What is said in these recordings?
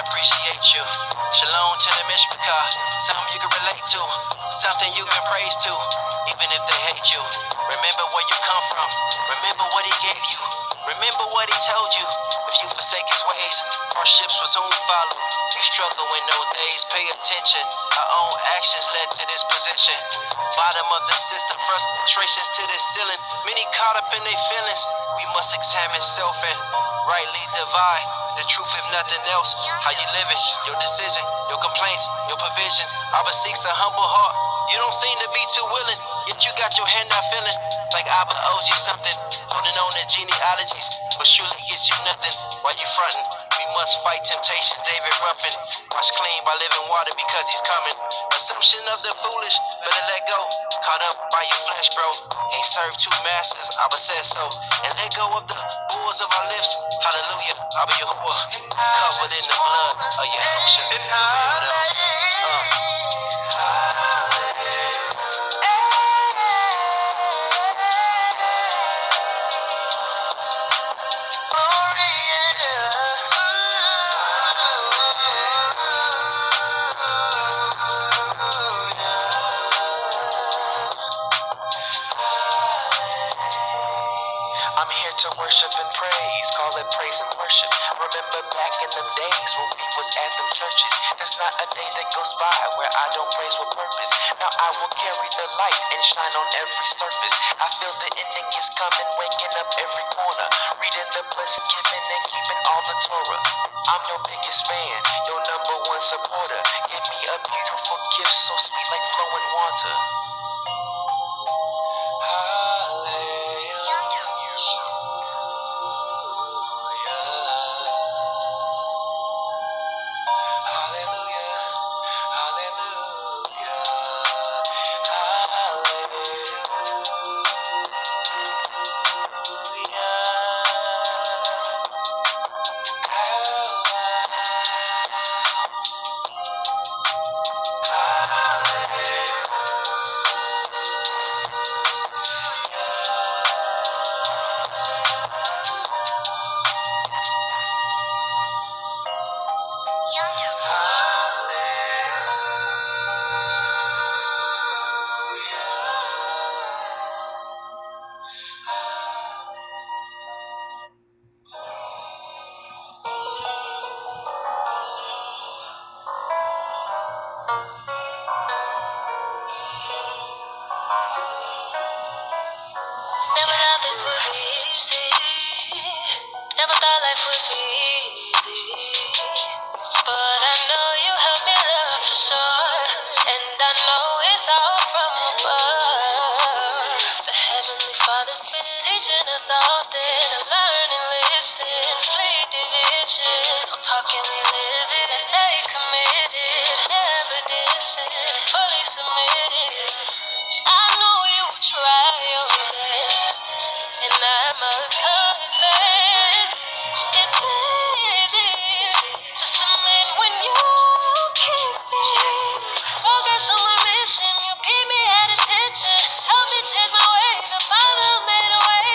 appreciate you. Shalom to the Mishpachah, something you can relate to, something you can praise to, even if they hate you. Remember where you come from, remember what he gave you, remember what he told you. If you forsake his ways, hardships will soon follow. You struggle in those days, pay attention. Our own actions led to this position. Bottom of the system, frustrations to the ceiling. Many caught up in their feelings. We must examine self and rightly divide the truth, if nothing else. How you living, your decision, your complaints, your provisions. Abba seeks a humble heart. You don't seem to be too willing, yet you got your hand out feeling like Abba owes you something. Holding on to genealogies, but surely gets you nothing. While you frontin', we must fight temptation. David Ruffin, wash clean by living water because he's coming. Assumption of the foolish, better let go. Caught up by your flesh, bro. Ain't served two masters, Abba says so. And let go of the bulls of our lips. Hallelujah, Abba Yahuah, covered in the blood of Yahushua. I'm here to worship and praise, call it praise and worship. Remember back in them days when we was at them churches. There's not a day that goes by where I don't praise with purpose. Now I will carry the light and shine on every surface. I feel the ending is coming, waking up every corner, reading the blessed giving and keeping all the Torah. I'm your biggest fan, your number one supporter. Give me a beautiful gift so sweet like flowing water. Never thought this would be easy. Never thought life would be easy. But I know you help me love for sure. And I know it's all from above. The Heavenly Father's been teaching us often to learn and listen. Flee division. No talking, we live it. I stay committed. Never distant. Fully submitted. I know you try your best, and I must confess, it's easy to submit when you keep me focused on my mission. You keep me at attention. Help me change my way. The Father made a way.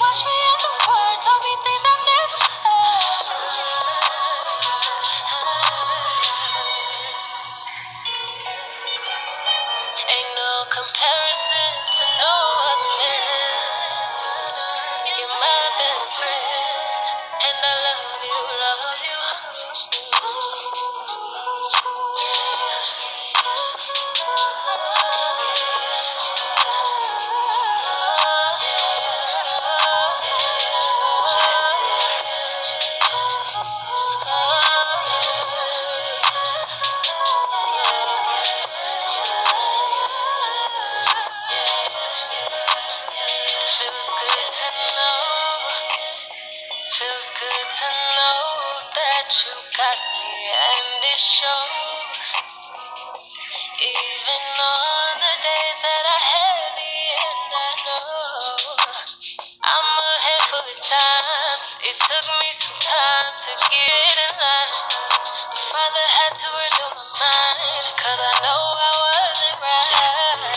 Watch me in the Word. Told me things I've never heard. Ain't no comparison to no other man. You're my best friend, and I love you, love you. Feels good to know that you got me, and it shows. Even on the days that I had the end, I know I'm a handful of times. It took me some time to get in line. The Father had to renew my mind, 'cause I know I wasn't right.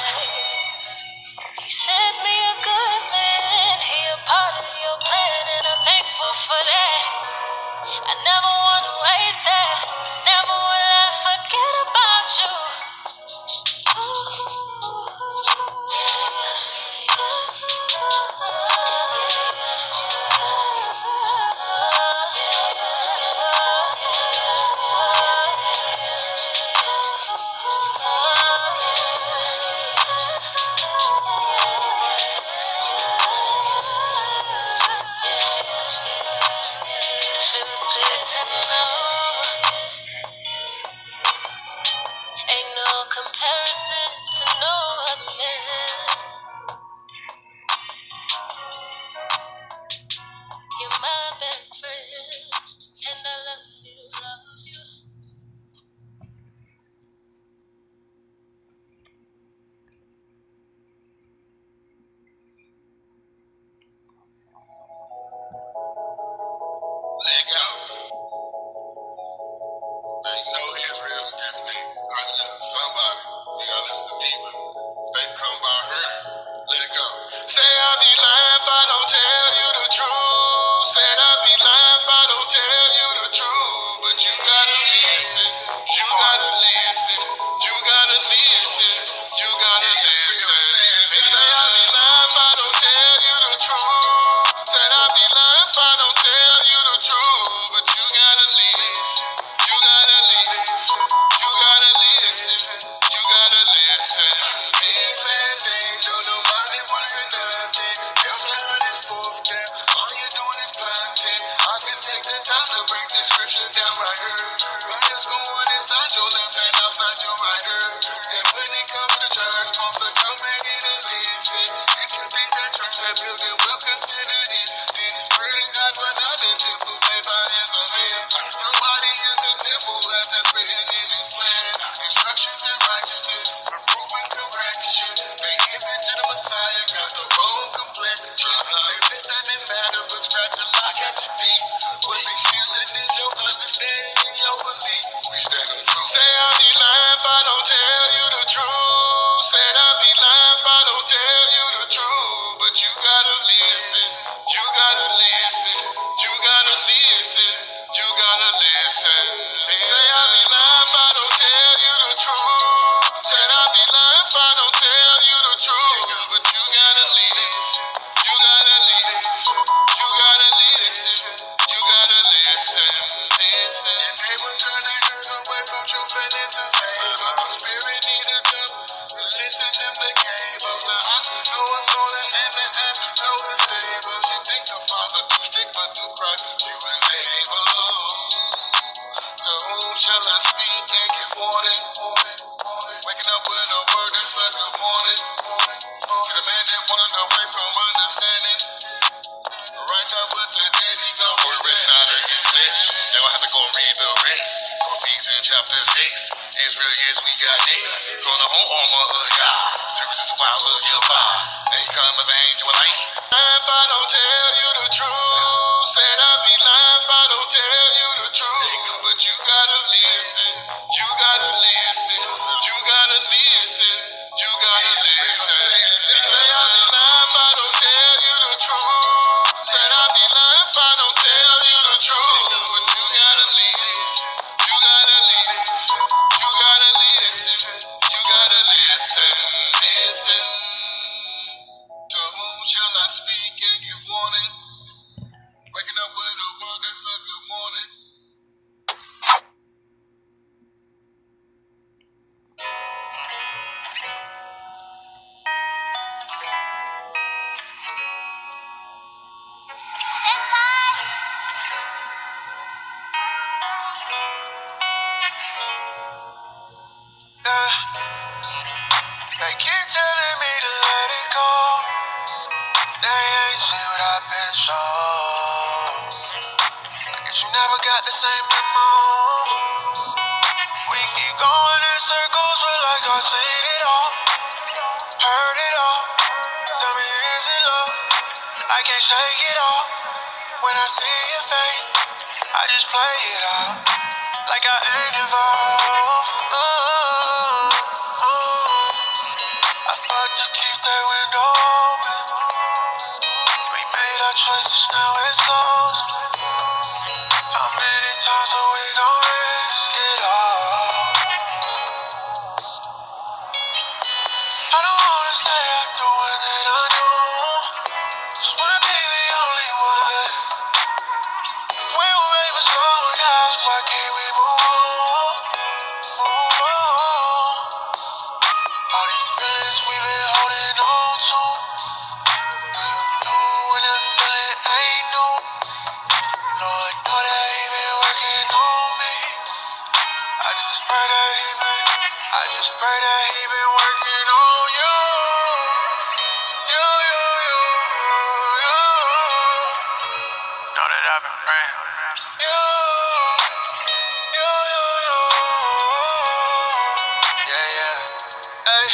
He sent me a good man, he a part of your plan, and I'm thankful for that. I never wanna waste that. scripture down right here. You just going inside your left and outside your right here. And when it comes to the church, most of come and in and listen. If you think that church, that building will consider this, then the spirit of God, but not the temple made by hands of men. Your body is the temple as that's written in his plan. Instructions in righteousness, reproof and correction. The image of the Messiah got the wrong complexion. Say this doesn't matter, but scratch a lock at your teeth. What they stealing is your understanding, your belief. We stand on truth. Say I'll be lying if I don't tell you the truth. Said I'll be lying if I don't tell you the truth. But you gotta listen. You gotta listen. You gotta listen. You gotta listen. Say I'll be lying if I don't tell you the truth. Said I'll be lying if I don't tell you the truth. But you gotta listen. You gotta listen. You gotta listen. You gotta listen. Listen. And they will turn their ears away from truth and into favor. The spirit need to come. Listen to the cable. The eyes know what's going and the ass know it's stable. She think the Father too strict, but through Christ you is able. To whom shall I speak and give warning? Waking up with a word that's a good morning. To the man that wandered away from understanding. Right up with the dead, he gon' be rest not against flesh. They gon' have to go and read the rest. Ephesians chapter 6. Israel, yes, we got this. Throwing the whole armor of God. To resist the wiles of your power. And he come as an angel of light. If I don't tell you the truth, said I'll be lying if I don't tell you the truth. But you gotta listen. You gotta listen. You gotta listen. You gotta listen. They say I'll be lying if I don't tell you the truth. Said I'll be lying if I don't tell you the truth. But you gotta listen. You gotta listen. You gotta listen. You gotta listen. Listen. To whom shall I speak and give warning? Waking up with a word that's a good morning. They keep telling me to let it go. They ain't seen what I've been shown. I guess you never got the same memo. We keep going in circles, but like I've seen it all, heard it all. Tell me, is it love? I can't shake it off. When I see your face, I just play it out like I ain't involved. I fought to keep that window open. We made our choices, now it's closed. How many times are we gon' risk it all? I don't wanna say after one that I know. Just wanna be the only one. We were made for someone else, why can't we move on? Move on. All these feelings we've been holding on to. Do you do when that feeling ain't new? Lord, know that he been working on me. I just pray that he been working on you. You. Know that I've been praying. You. Yeah. Hey,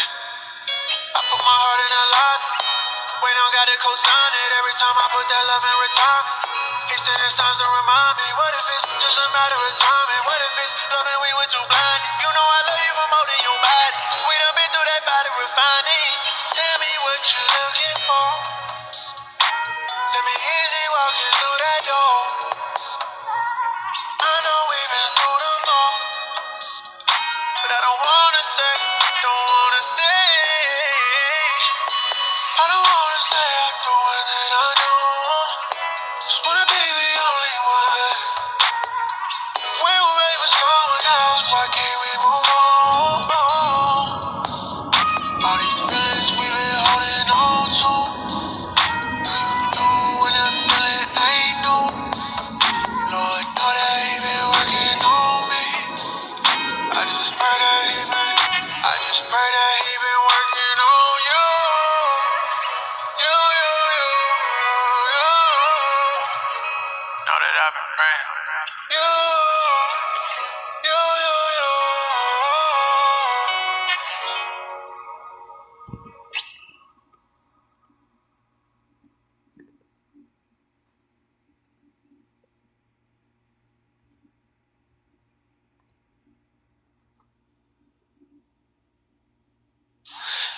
I put my heart in a lot. We don't gotta co-sign it every time I put that love in retirement. He sending signs to remind me. What if it's just a matter of time? And what if it's loving we were too blind? You know I love you for more than your body. We done been through that fight to refine it. Tell me what you looking for. Tell me easy walking through that door. I know we've been through the more, but I don't wanna say. I don't wanna say after one that I know. Just wanna be the only one. We were made for someone else, why can't we move on? All these feelings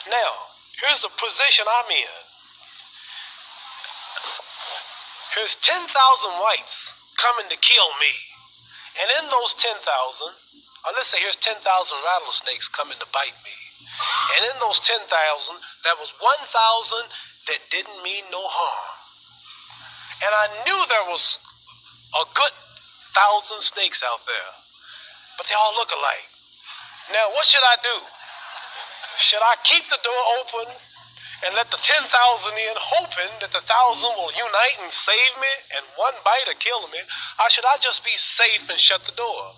Now, here's the position I'm in. Here's 10,000 whites coming to kill me. And in those 10,000, or let's say here's 10,000 rattlesnakes coming to bite me. And in those 10,000, there was 1,000 that didn't mean no harm. And I knew there was a good 1,000 snakes out there, but they all look alike. Now, what should I do? Should I keep the door open and let the 10,000 in, hoping that the 1,000 will unite and save me and one bite will kill me? Or should I just be safe and shut the door?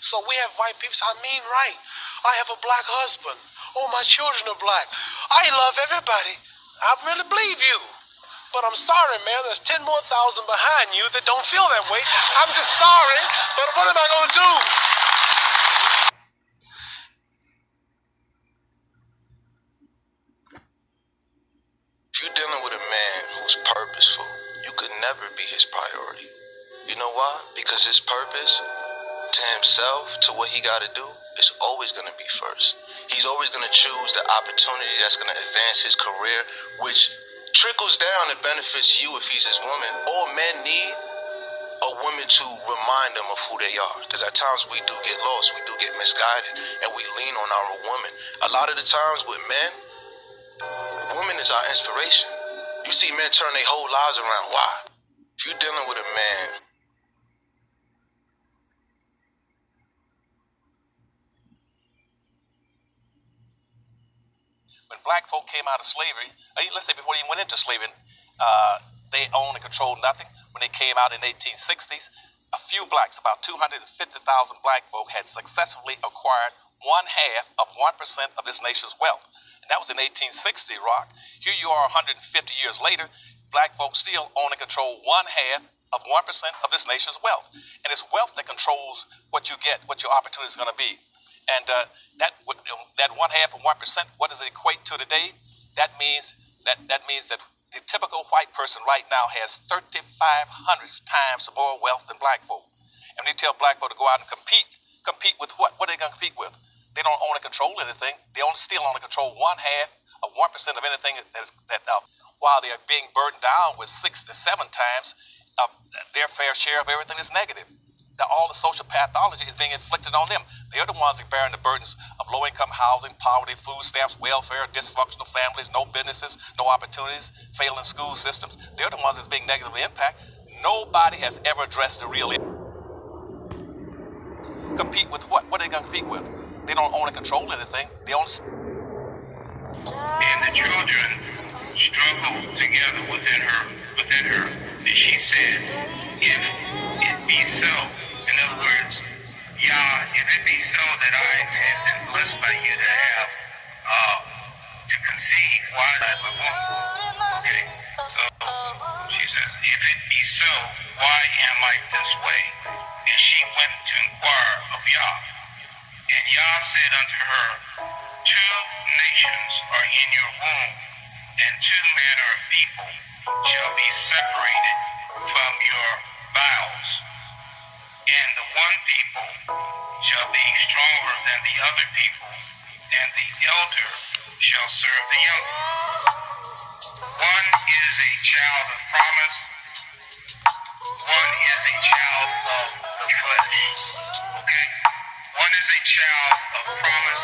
So we have white people say, I mean right. I have a black husband. Oh, my children are black. I love everybody. I really believe you. But I'm sorry, man, there's 10,000 more behind you that don't feel that way. I'm just sorry, but what am I going to do? If you're dealing with a man who's purposeful, you could never be his priority. You know why? Because his purpose to himself, to what he got to do, is always going to be first. He's always going to choose the opportunity that's going to advance his career, which trickles down and benefits you if he's his woman. All men need a woman to remind them of who they are. Because at times we do get lost, we do get misguided, and we lean on our woman. A lot of the times with men, woman is our inspiration. You see men turn their whole lives around. Why? If you're dealing with a man when black folk came out of slavery, let's say before they went into slavery, they owned and controlled nothing. When they came out in the 1860s, a few blacks, about 250,000 black folk, had successfully acquired 1/2 of 1% of this nation's wealth. And that was in 1860, Rock. Here you are 150 years later, black folks still own and control 1/2 of 1% of this nation's wealth. And it's wealth that controls what you get, what your opportunity is going to be. And that 1/2 of 1%, what does it equate to today? That means that the typical white person right now has 3,500 times more wealth than black folk. And when you tell black folk to go out and compete with what? What are they going to compete with? They don't own and control anything. They still own and control 1/2 of 1% of anything while they are being burdened down with 6 to 7 times their fair share of everything that's negative. All the social pathology is being inflicted on them. They're the ones that are bearing the burdens of low-income housing, poverty, food stamps, welfare, dysfunctional families, no businesses, no opportunities, failing school systems. They're the ones that's being negatively impacted. Nobody has ever addressed the real issue. Compete with what? What are they going to compete with? They don't own and control anything. They own. And the children struggled together within her. And she said, if it be so, in other words, Yah, if it be so that I have been blessed by you to have, to conceive, why I would want? Okay, so she says, if it be so, why am I this way? And she went to inquire of Yah. And Yah said unto her, 2 nations are in your womb, and 2 manner of people shall be separated from your bowels. And the one people shall be stronger than the other people, and the elder shall serve the younger. One is a child of promise, one is a child of the flesh. Okay? One is a child of promise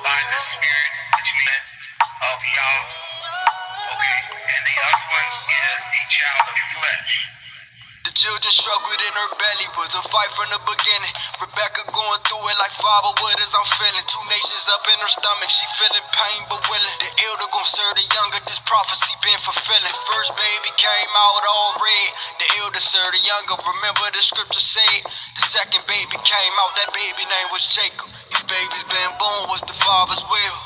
by the Spirit, which means of Yah. Okay? And the other one is a child of flesh. The children struggled in her belly, was a fight from the beginning. Rebecca going through it like father, what is I'm feeling? 2 nations up in her stomach, she feeling pain but willing. The elder gon' serve the younger, this prophecy been fulfilling. First baby came out all red, the elder served the younger. Remember the scripture said, the second baby came out, that baby name was Jacob. These babies been born was the father's will.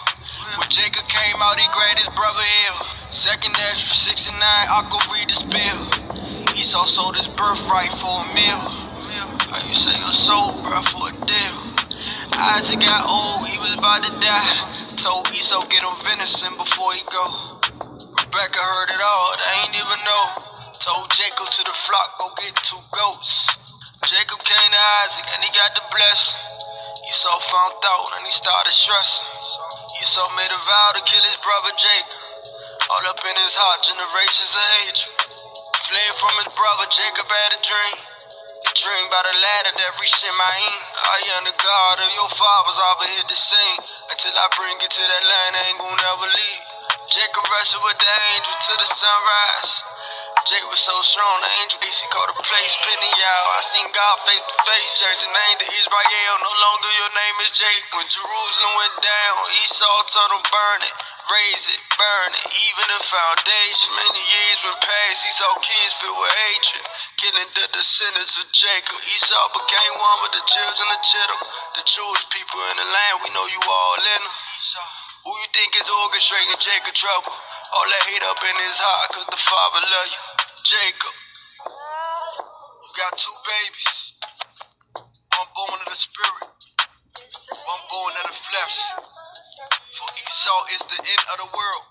When Jacob came out, he grabbed his brother Hill. Second Ezra 6 and 9, I go read the spill. Esau sold his birthright for a meal. How you say your soul, bro, for a deal? Isaac got old, he was about to die. Told Esau get him venison before he go. Rebecca heard it all, they ain't even know. Told Jacob to the flock, go get 2 goats. Jacob came to Isaac and he got the blessing. Esau found out and he started stressing. Esau made a vow to kill his brother Jacob. All up in his heart, generations of hatred. Fled from his brother, Jacob had a dream. A dream about a ladder that reached Shemaim. I am the God of your fathers, I'll be here to sing. Until I bring you to that land, I ain't gon' never leave. Jacob wrestled with the angel till the sunrise. Jacob was so strong, the angel he called a place Peniel. I seen God face to face, changed the name to Israel. No longer your name is Jacob. When Jerusalem went down, Esau told him burn it, raise it, burn it, even the foundation. Many years went past, Esau kids filled with hatred, killing the descendants of Jacob. Esau became one with the children of Chittim, the Jewish people in the land. We know you all in them. Who you think is orchestrating Jacob trouble? All that hate up in his heart, cause the father love you. Jacob, you got two babies. One born of the spirit, one born of the flesh. For Esau is the end of the world,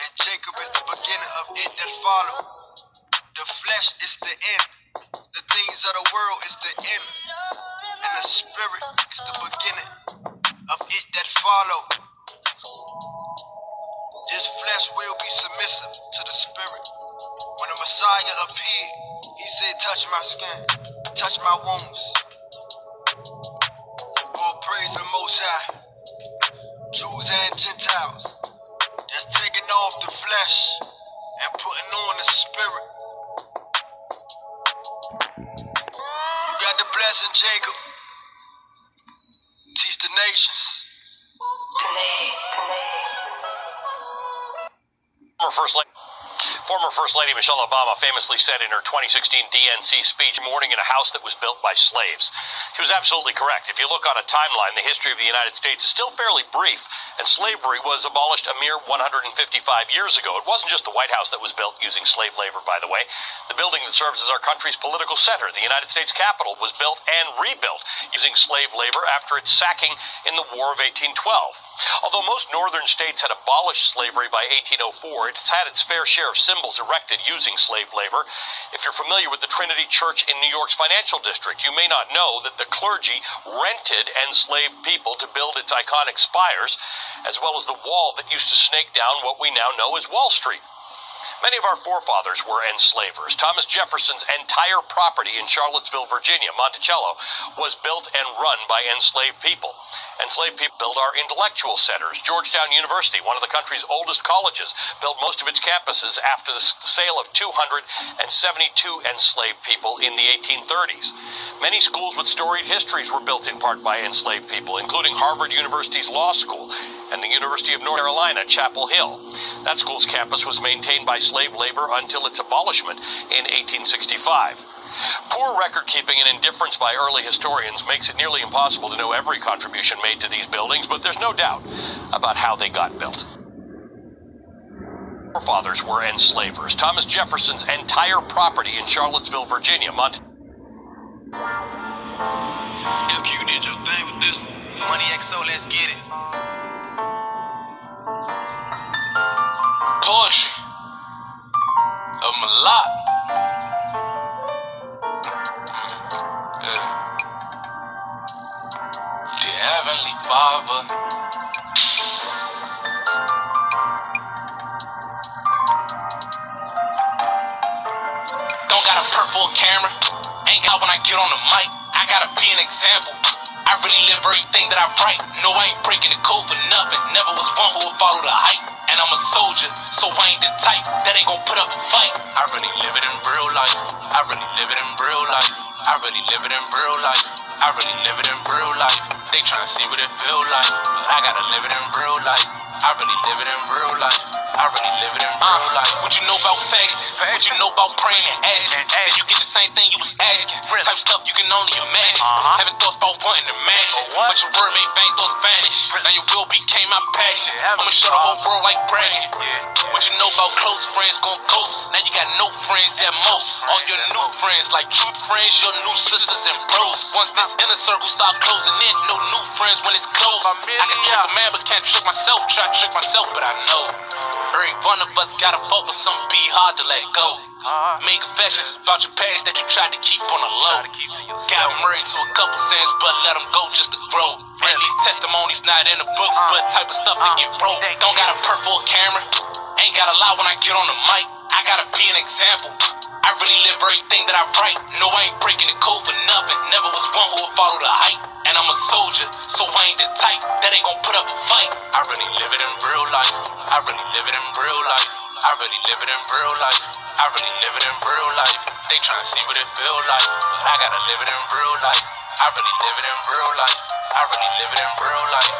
and Jacob is the beginning of it that follow. The flesh is the end, the things of the world is the end, and the spirit is the beginning of it that follow. This flesh will be submissive to the spirit. When the Messiah appeared, he said, touch my skin, touch my wounds. All praise the Most High. Jews and Gentiles, that's taking off the flesh and putting on the spirit. You got the blessing, Jacob. Teach the nations. Former First Lady Michelle Obama famously said in her 2016 DNC speech, mourning in a house that was built by slaves. She was absolutely correct. If you look on a timeline, the history of the United States is still fairly brief, and slavery was abolished a mere 155 years ago. It wasn't just the White House that was built using slave labor, by the way. The building that serves as our country's political center, the United States Capitol, was built and rebuilt using slave labor after its sacking in the War of 1812. Although most northern states had abolished slavery by 1804, it has had its fair share of symbols erected using slave labor. If you're familiar with the Trinity Church in New York's financial district, you may not know that the clergy rented enslaved people to build its iconic spires, as well as the wall that used to snake down what we now know as Wall Street. Many of our forefathers were enslavers. Thomas Jefferson's entire property in Charlottesville, Virginia, Monticello, was built and run by enslaved people. Enslaved people built our intellectual centers. Georgetown University, one of the country's oldest colleges, built most of its campuses after the sale of 272 enslaved people in the 1830s. Many schools with storied histories were built in part by enslaved people, including Harvard University's Law School and the University of North Carolina, Chapel Hill. That school's campus was maintained by slave labor until its abolishment in 1865. Poor record-keeping and indifference by early historians makes it nearly impossible to know every contribution made to these buildings, but there's no doubt about how they got built. Our forefathers were enslavers. Thomas Jefferson's entire property in Charlottesville, Virginia, LQ did your thing with this one. Money XO, let's get it. Poetry of Malak. The Heavenly Father. Don't got a purple camera. Ain't got when I get on the mic. I gotta be an example. I really live everything that I write. No, I ain't breaking the code for nothing. Never was one who would follow the hype. And I'm a soldier, so I ain't the type that ain't gon' put up a fight. I really live it in real life. I really live it in real life. I really live it in real life. I really live it in real life. They tryna see what it feel like, but I gotta live it in real life. I really live it in real life. I really live it in real life. What you know about fasting? What you know about praying and asking? Then you get the same thing you was asking. Type stuff you can only imagine. Having thoughts about wanting to match it, but your word made vain thoughts vanish. Now your will became my passion. I'ma show the whole world like bragging. What you know about close friends gon' ghost. Now you got no friends at most. All your new friends like truth friends, your new sisters and bros. Once this inner circle start closing in, no new friends when it's closed. I can trick a man but can't trick myself. Try to trick myself, but I know every Every one of us gotta fuck with something be hard to let go. Make confessions about your past that you tried to keep on the low. Got married to a couple sins, but let them go just to grow. At least testimonies not in a book, but type of stuff to get wrote. Don't got a purple camera, ain't gotta lie when I get on the mic. I gotta be an example. I really live everything that I write. No, I ain't breaking the code for nothing. Never was one who would follow the hype. And I'm a soldier, so I ain't the type that ain't gon' put up a fight. I really live it in real life. I really live it in real life. I really live it in real life. I really live it in real life. They tryna see what it feel like, but I gotta live it in real life. I really live it in real life. I really live it in real life.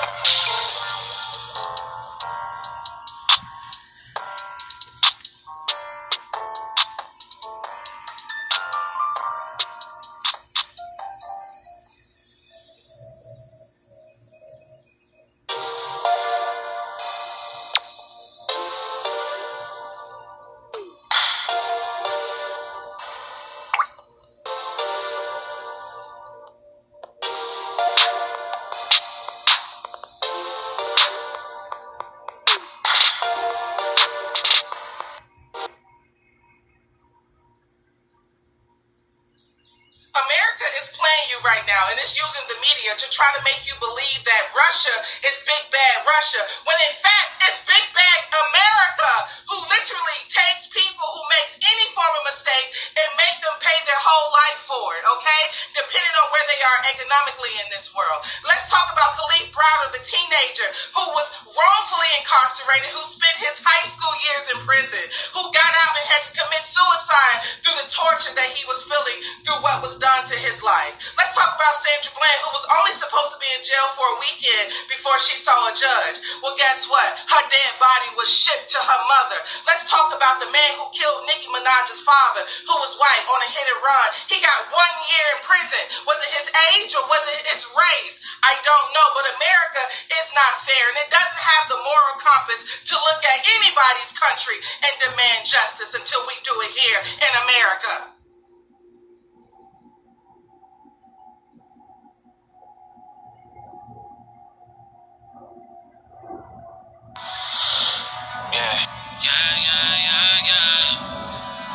America is playing you right now, and it's using the media to try to make you believe that Russia is big bad Russia, when in fact it's big bad America, who literally takes people who makes any form of mistake and make them pay their whole life for it, okay? Depending on where they are economically in this world. Let's talk about Khalif Browder, the teenager who was wrongfully incarcerated, who spent his high school years in prison, who got out and had to commit suicide through the torture that he was feeling through what was done to his life. Let's talk about Sandra Bland, who was only supposed to be in jail for a weekend before she saw a judge. Well, guess what? Her dead body was shipped to her mother. Let's talk about the man who killed Nicki Minaj's father, who was white, on a hit and run. He got 1 year in prison. Was it his age or was it his race? I don't know, but America is not fair, and it doesn't have the moral compass to look at anybody's country and demand justice until we do it here in America.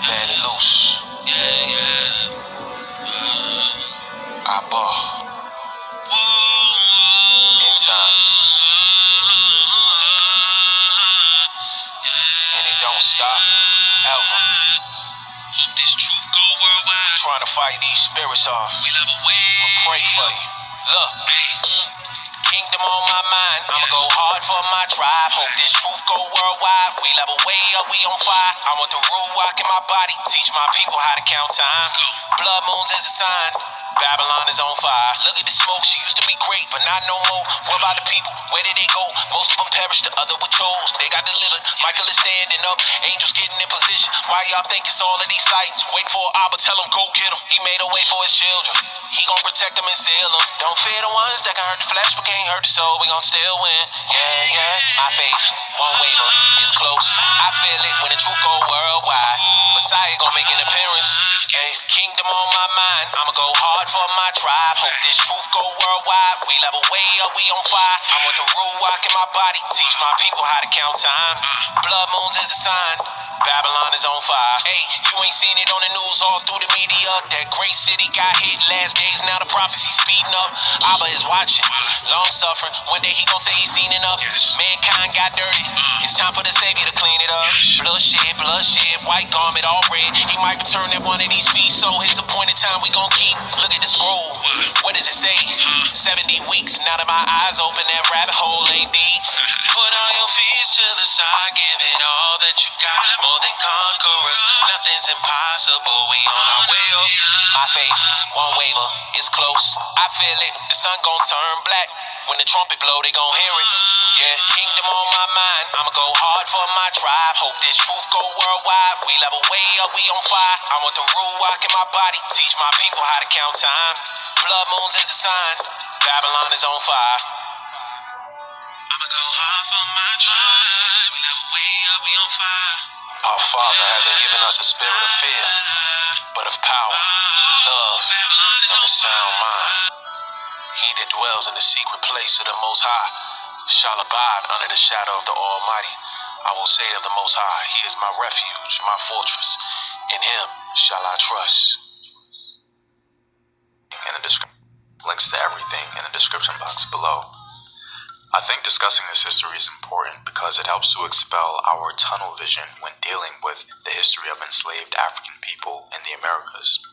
Let it loose. I ball. In times. And it don't stop. Ever. Trying to fight these spirits off. I'ma pray for you. Look. Kingdom on my mind, I'ma go hard for my tribe. Hope this truth go worldwide. We level way up, we on fire. I want the rule walk in my body. Teach my people how to count time. Blood moons is a sign. Babylon is on fire. Look at the smoke, she used to be great, but not no more. What about the people? Where did they go? Most of them perished, the other were chose. They got delivered. Michael is standing up. Angels getting in position. Why y'all think it's all of these sights? Waiting for Abba, tell him go get him. He made a way for his children. He gon' protect them and seal them. Don't fear the ones that can hurt the flesh, but can't hurt the soul. We gon' still win. Yeah. My faith won't waver. It's close. I feel it when the truth go worldwide. Messiah gon' make an appearance. Hey, kingdom on my mind. I'ma go hard for my tribe. Hope this truth go worldwide. We level way up, we on fire. I want the rule walk in my body. Teach my people how to count time. Blood moons is a sign. Babylon is on fire. Hey, you ain't seen it on the news all through the media. That great city got hit last days. Now the prophecy speeding up. Abba is watching. Long suffering. One day he gon' say he's seen enough. Mankind got dirty. It's time for the Savior to clean it up. Bloodshed, white garment all red. He might return at one of these feasts, so his appointed time we gon' keep. Look at the scroll. What does it say? 70 weeks. Now that my eyes open, that rabbit hole ain't deep. Put all your fears to the side. Give it all that you got. More than conquerors. Nothing's impossible. We on our way up. My faith won't waver. It's close. I feel it. The sun gon' turn black. When the trumpet blow, they gon' hear it. Yeah, kingdom on my mind. I'ma go hard for my tribe. Hope this truth go worldwide. We level way up, we on fire. I want the rule walk in my body. Teach my people how to count time. Blood moons is a sign. Babylon is on fire. I'ma go hard for my tribe. We level way up, we on fire. Our Father hasn't given us a spirit of fear, but of power, love, and a sound mind. He that dwells in the secret place of the Most High shall abide under the shadow of the Almighty. I will say of the Most High, He is my refuge, my fortress. In Him shall I trust. In the description, links to everything in the description box below. I think discussing this history is important because it helps to expel our tunnel vision when dealing with the history of enslaved African people in the Americas.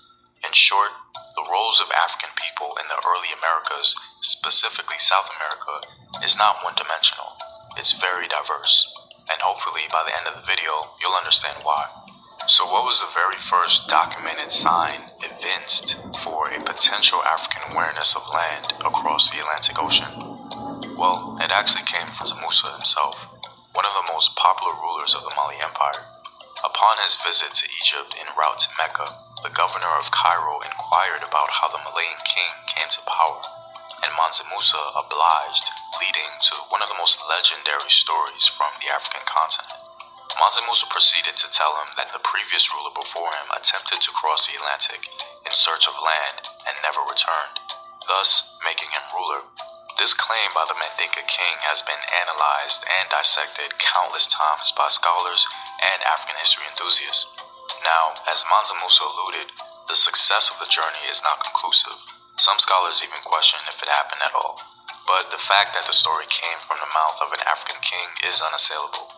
In short, the roles of African people in the early Americas, specifically South America, is not one-dimensional. It's very diverse, and hopefully by the end of the video, you'll understand why. So what was the very first documented sign evinced for a potential African awareness of land across the Atlantic Ocean? Well, it actually came from Musa himself, one of the most popular rulers of the Mali Empire. Upon his visit to Egypt en route to Mecca, the governor of Cairo inquired about how the Malayan king came to power, and Mansa Musa obliged, leading to one of the most legendary stories from the African continent. Mansa Musa proceeded to tell him that the previous ruler before him attempted to cross the Atlantic in search of land and never returned, thus making him ruler. This claim by the Mandinka king has been analyzed and dissected countless times by scholars and African history enthusiasts. Now, as Mansa Musa alluded, the success of the journey is not conclusive. Some scholars even question if it happened at all. But the fact that the story came from the mouth of an African king is unassailable.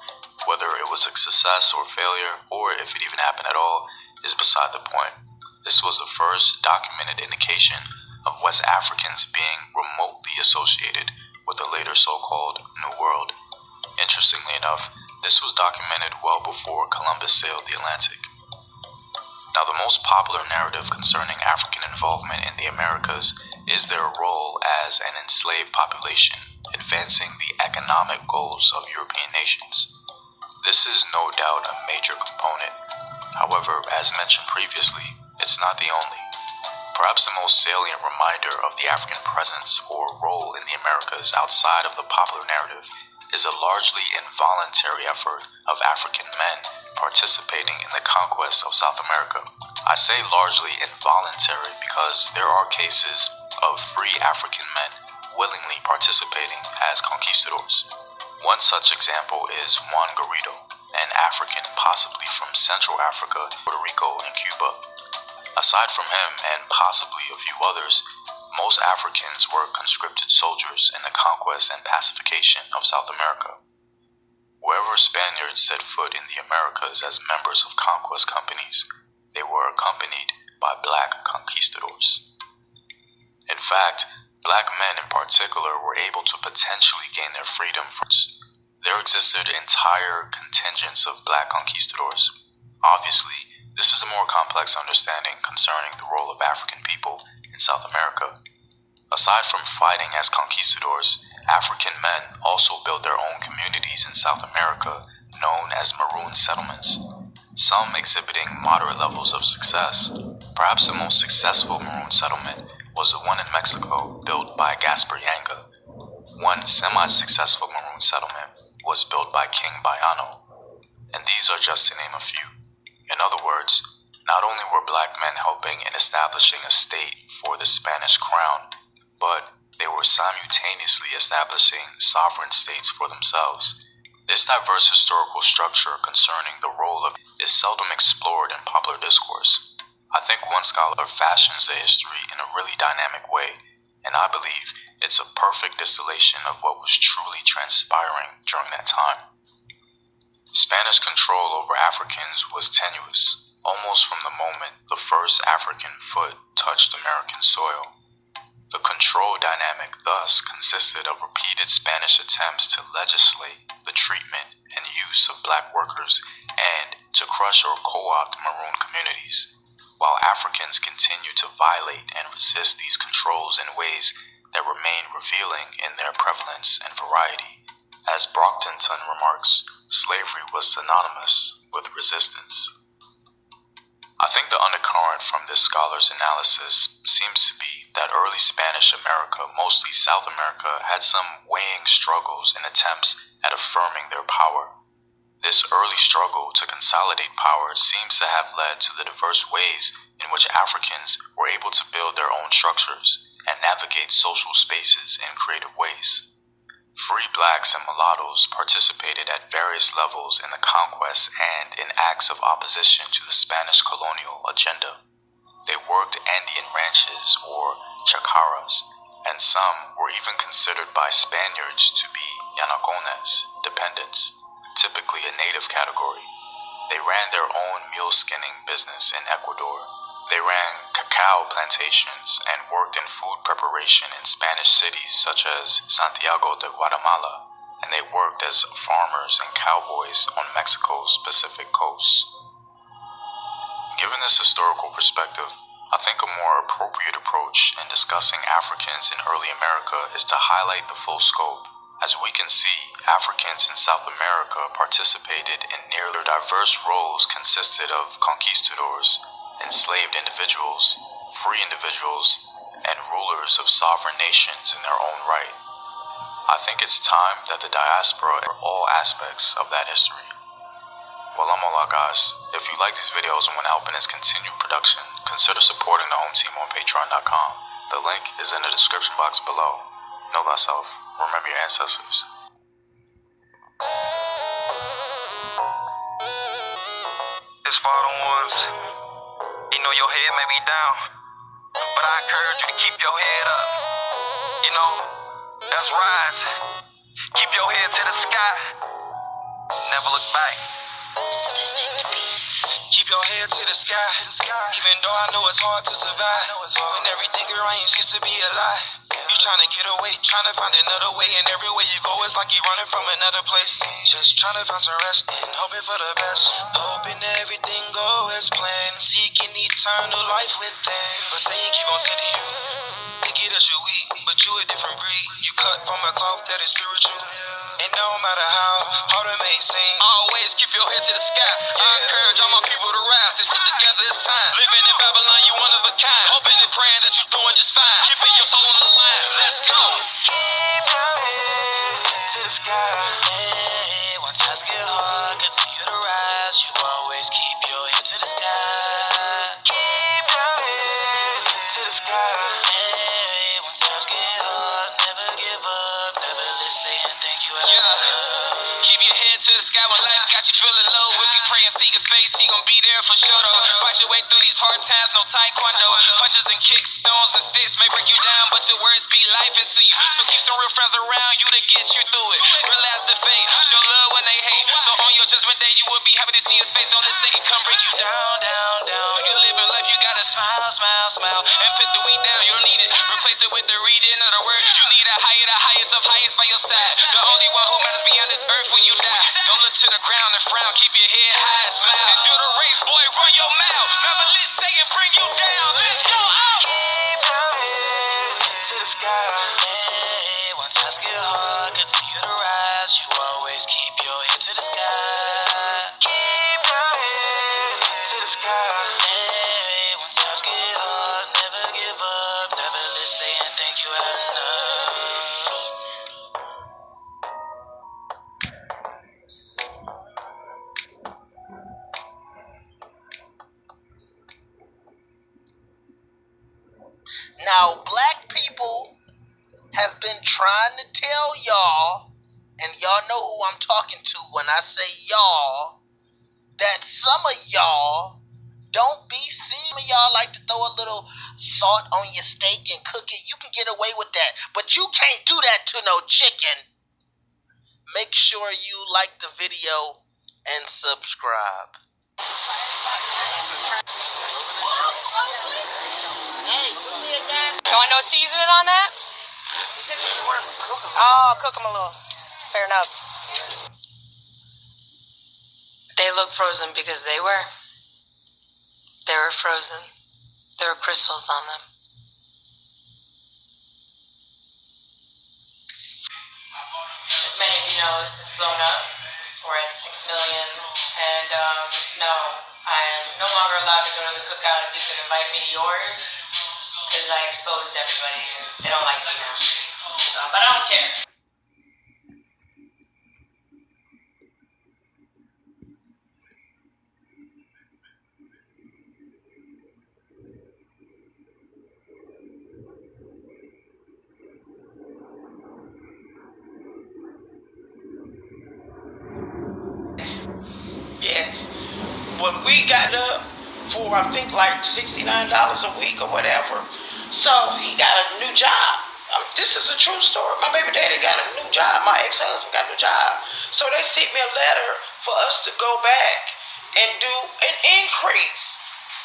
Whether it was a success or failure, or if it even happened at all, is beside the point. This was the first documented indication of West Africans being remotely associated with the later so-called New World. Interestingly enough, this was documented well before Columbus sailed the Atlantic. Now, the most popular narrative concerning African involvement in the Americas is their role as an enslaved population, advancing the economic goals of European nations. This is no doubt a major component. However, as mentioned previously, it's not the only. Perhaps the most salient reminder of the African presence or role in the Americas outside of the popular narrative is a largely involuntary effort of African men participating in the conquest of South America. I say largely involuntary because there are cases of free African men willingly participating as conquistadors. One such example is Juan Garrido, an African possibly from Central Africa, Puerto Rico, and Cuba. Aside from him, and possibly a few others, most Africans were conscripted soldiers in the conquest and pacification of South America. Wherever Spaniards set foot in the Americas as members of conquest companies, they were accompanied by black conquistadors. In fact, black men in particular were able to potentially gain their freedom from. There existed entire contingents of black conquistadors. Obviously, this is a more complex understanding concerning the role of African people in South America. Aside from fighting as conquistadors, African men also built their own communities in South America known as maroon settlements, some exhibiting moderate levels of success. Perhaps the most successful maroon settlement was the one in Mexico built by Gaspar Yanga. One semi-successful maroon settlement was built by King Bayano, and these are just to name a few. In other words, not only were black men helping in establishing a state for the Spanish crown, but they were simultaneously establishing sovereign states for themselves. This diverse historical structure concerning the role of is seldom explored in popular discourse. I think one scholar fashions the history in a really dynamic way, and I believe it's a perfect distillation of what was truly transpiring during that time. Spanish control over Africans was tenuous, almost from the moment the first African foot touched American soil. The control dynamic thus consisted of repeated Spanish attempts to legislate the treatment and use of black workers and to crush or co-opt maroon communities, while Africans continued to violate and resist these controls in ways that remain revealing in their prevalence and variety. As Brockton remarks, slavery was synonymous with resistance. I think the undercurrent from this scholar's analysis seems to be that early Spanish America, mostly South America, had some weighing struggles and attempts at affirming their power. This early struggle to consolidate power seems to have led to the diverse ways in which Africans were able to build their own structures and navigate social spaces in creative ways. Free blacks and mulattoes participated at various levels in the conquest and in acts of opposition to the Spanish colonial agenda. They worked Andean ranches or chacaras, and some were even considered by Spaniards to be Yanacones, dependents, typically a native category. They ran their own mule skinning business in Ecuador. They ran cacao plantations and worked in food preparation in Spanish cities such as Santiago de Guatemala, and they worked as farmers and cowboys on Mexico's Pacific coast. Given this historical perspective, I think a more appropriate approach in discussing Africans in early America is to highlight the full scope. As we can see, Africans in South America participated in nearly diverse roles consisted of conquistadors, enslaved individuals, free individuals, and rulers of sovereign nations in their own right. I think it's time that the diaspora are all aspects of that history. Well, I'm Ola, guys. If you like these videos and want to help in its continued production, consider supporting the home team on patreon.com. The link is in the description box below. Know thyself. Remember your ancestors. It's for the ones. You know your head may be down, but I encourage you to keep your head up. You know, that's rise. Keep your head to the sky. Never look back. Keep your head to the sky, even though I know it's hard to survive. When everything around you seems to be a lie. You tryna get away, tryna find another way, and everywhere you go it's like you're running from another place. Just tryna find some rest and hoping for the best, hoping everything go as planned, seeking eternal life within. But say you keep on tending you, think it as you weak, but you a different breed. You cut from a cloth that is spiritual, and no matter how hard it may seem, always keep your head to the sky. I encourage all my people to rise, to stick together, it's time. Living in Babylon, you one of a kind, hoping and praying that you're doing just fine, keeping your soul on the line. Let's go. Keep your head to the sky. Hey, when times get hard, continue to rise. You always keep your head to the sky. Keep your head to the sky. Hey, when times get hard, never give up, never listen and think you have enough. Keep your head to the sky when life got you feeling low. If you pray and seek his face, he gon' be there for sure though. Fight your way through these hard times, no taekwondo. Punches and kicks, stones and sticks may break you down, but your words speak life into you. So keep some real friends around you to get you through it. Realize the fate, show love when they hate. So on your judgment day, you will be happy to see his face. Don't let Satan come bring you down, down, down. You living life, you gotta smile, smile, smile, and put the weed down. You don't need it, replace it with the reading of the word. You need a higher, the highest of highest by your side. The only one who matters beyond this earth when you die. Don't look to the ground and frown, keep your head high and smile. And do the race, boy, run your mouth. Never let Satan bring you down. Let's go out. Keep your head to the sky. Hey, when times get hard, continue to rise. You always keep your head to the sky. Keep your head to the sky. Hey, when times get hard, never give up, never let Satan think you had enough. Now, black people have been trying to tell y'all, and y'all know who I'm talking to when I say y'all, that some of y'all don't be seeing. Some of y'all like to throw a little salt on your steak and cook it. You can get away with that, but you can't do that to no chicken. Make sure you like the video and subscribe. You want no seasoning on that? Oh, cook them a little. Fair enough. They look frozen because they were. They were frozen. There were crystals on them. As many of you know, this is blown up. We're at 6 million. And no, I am no longer allowed to go to the cookout if you can invite me to yours. Because I exposed everybody. They don't like me now. So, but I don't care. tax. When we got up for, I think, like $69 a week or whatever. So he got a new job. This is a true story. My baby daddy got a new job. My ex-husband got a new job. So they sent me a letter for us to go back and do an increase.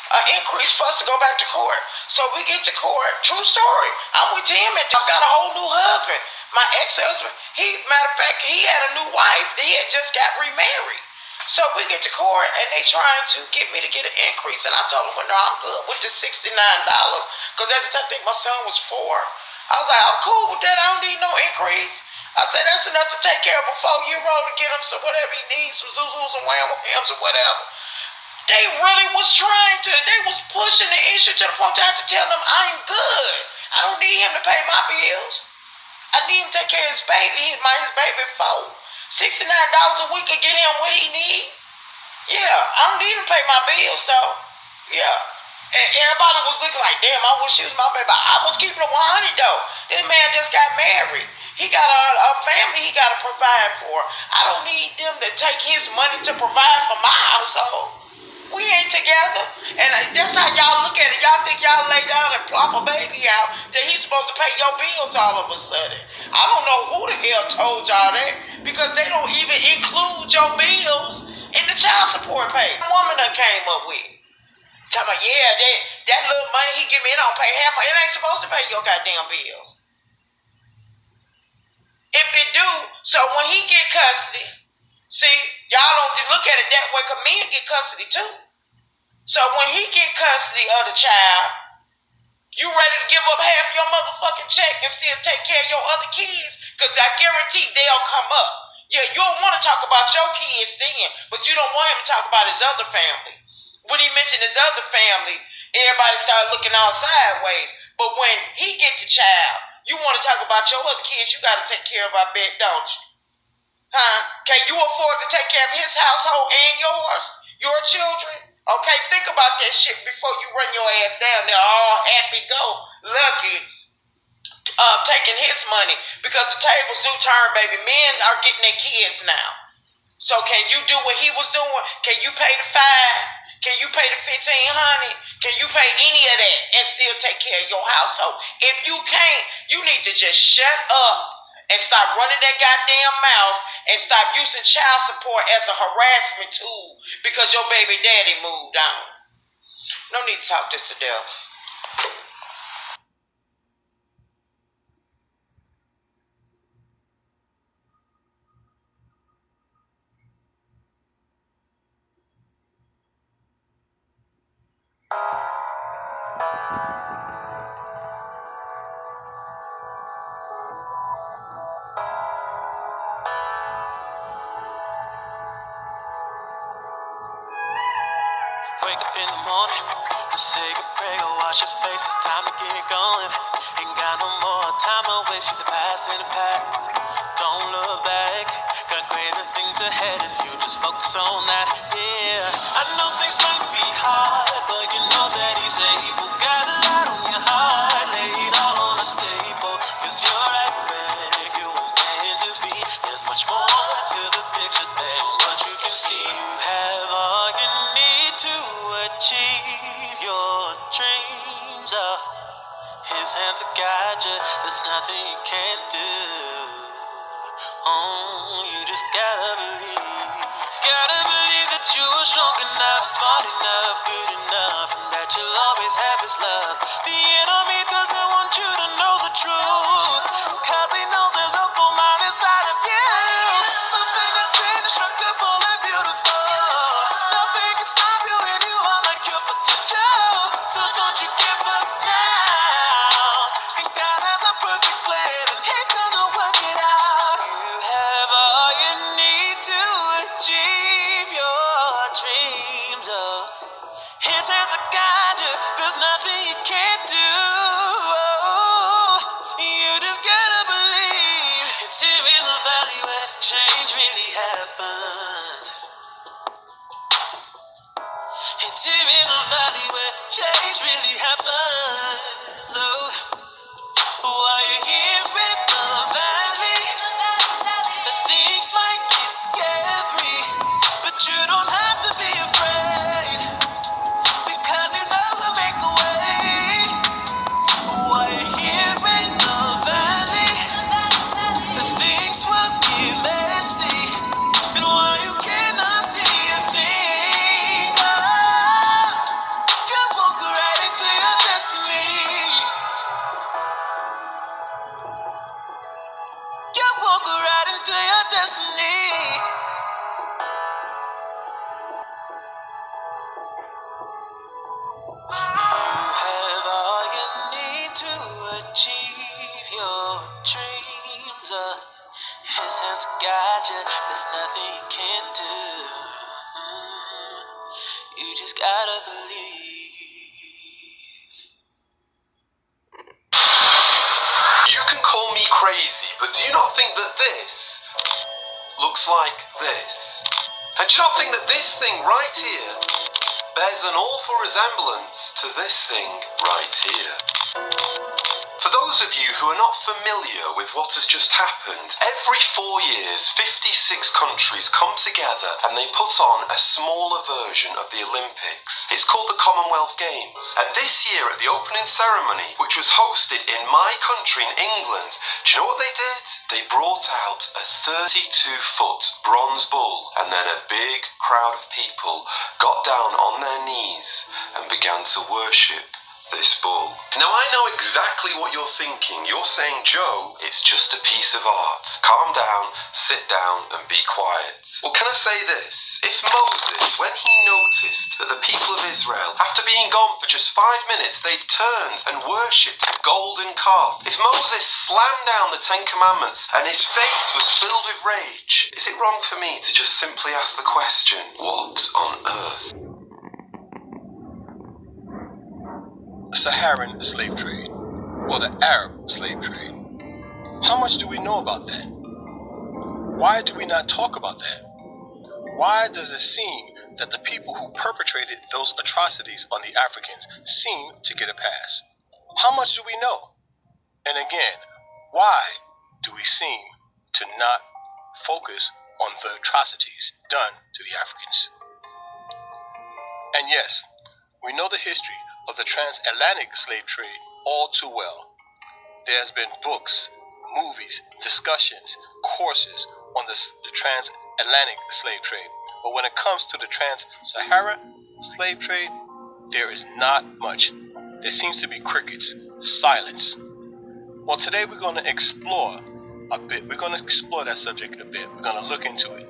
An increase for us to go back to court. So we get to court. True story. I went to him and I got a whole new husband. My ex-husband, matter of fact, he had a new wife. They had just got remarried. So we get to court and they trying to get me to get an increase. And I told them, well, no, I'm good with the $69. Because at the time, I think my son was 4. I was like, I'm cool with that. I don't need no increase. I said, that's enough to take care of a 4-year-old to get him some whatever he needs, some Zuzus and Wham-Whams or whatever. They really was they was pushing the issue to the point I had to tell them I'm good. I don't need him to pay my bills. I need him to take care of his baby. His baby 4. $69 a week to get him what he need. Yeah, I don't need him to pay my bills, so yeah. And everybody was looking like, damn, I wish she was my baby. I was keeping it 100 though. This man just got married. He got a family he got to provide for. I don't need them to take his money to provide for my household. We ain't together. And that's how y'all look at it. Y'all think y'all lay down and plop a baby out that he's supposed to pay your bills all of a sudden. I don't know who the hell told y'all that because they don't even include your bills in the child support pay. The woman that came up with. Talking about, yeah, that little money he give me, it don't pay half. It ain't supposed to pay your goddamn bills. If it do, so when he get custody, see, y'all don't look at it that way because men get custody too. So when he get custody of the child, you ready to give up half your motherfucking check and still take care of your other kids? Because I guarantee they'll come up. Yeah, you don't want to talk about your kids then, but you don't want him to talk about his other family. When he mentioned his other family, everybody started looking all sideways. But when he get the child, you want to talk about your other kids, you got to take care of, I bet, don't you? Huh? Can you afford to take care of his household and yours? Your children? Okay, think about that shit before you run your ass down there all happy go, lucky, taking his money. Because the tables do turn, baby. Men are getting their kids now. So can you do what he was doing? Can you pay the $5? Can you pay the $1,500? Can you pay any of that and still take care of your household? If you can't, you need to just shut up and stop running that goddamn mouth and stop using child support as a harassment tool because your baby daddy moved on. No need to talk this to death. Wake up in the morning, say a prayer, wash your face, it's time to get going. Ain't got no more time to waste, the past in the past. Don't look back, got greater things ahead if you just focus on that, yeah. I know things might be hard, but you know that he's able. Got a lot on your heart, lay it all on the table. Cause you're right where you were meant to be. There's much more to the picture than what you can see. You have all you need to achieve your dreams. His hands will guide you, there's nothing you can't do. Oh, you just gotta believe. Gotta believe that you are strong enough, smart enough, good enough, and that you'll always have his love. The enemy doesn't want you to know the truth, cause he knows there's a gold mine inside of you. Something that's indestructible and beautiful. Nothing can stop you when you unlock your potential. So don't you give up now. And God has a perfect plan and he's gonna work it out. You have all you need to achieve your dreams. His hands will guide you, there's nothing you can't do. You just gotta believe. It's here in the valley where change really happens. It's here in the valley where change really happens. Oh, while you're here in the valley, the things might get scary, but you don't have to be to guide you. There's nothing you can do. You just gotta believe. You can call me crazy, but do you not think that this looks like this? And do you not think that this thing right here bears an awful resemblance to this thing right here? For those of you who are not familiar with what has just happened, every 4 years, 56 countries come together and they put on a smaller version of the Olympics. It's called the Commonwealth Games. And this year at the opening ceremony, which was hosted in my country in England, do you know what they did? They brought out a 32-foot bronze bull, and then a big crowd of people got down on their knees and began to worship this bull. Now I know exactly what you're thinking. You're saying, Joe, it's just a piece of art. Calm down, sit down and be quiet. Well, can I say this? If Moses, when he noticed that the people of Israel, after being gone for just 5 minutes, they turned and worshipped a golden calf. If Moses slammed down the 10 Commandments and his face was filled with rage, is it wrong for me to just simply ask the question, what on earth? Saharan slave trade, or the Arab slave trade. How much do we know about that? Why do we not talk about that? Why does it seem that the people who perpetrated those atrocities on the Africans seem to get a pass? How much do we know? And again, why do we seem to not focus on the atrocities done to the Africans? And yes, we know the history of the transatlantic slave trade all too well. There has been books, movies, discussions, courses on the transatlantic slave trade. But when it comes to the trans-Sahara slave trade, there is not much. There seems to be crickets, silence. Well, today we're going to explore a bit. We're going to explore that subject a bit. We're going to look into it.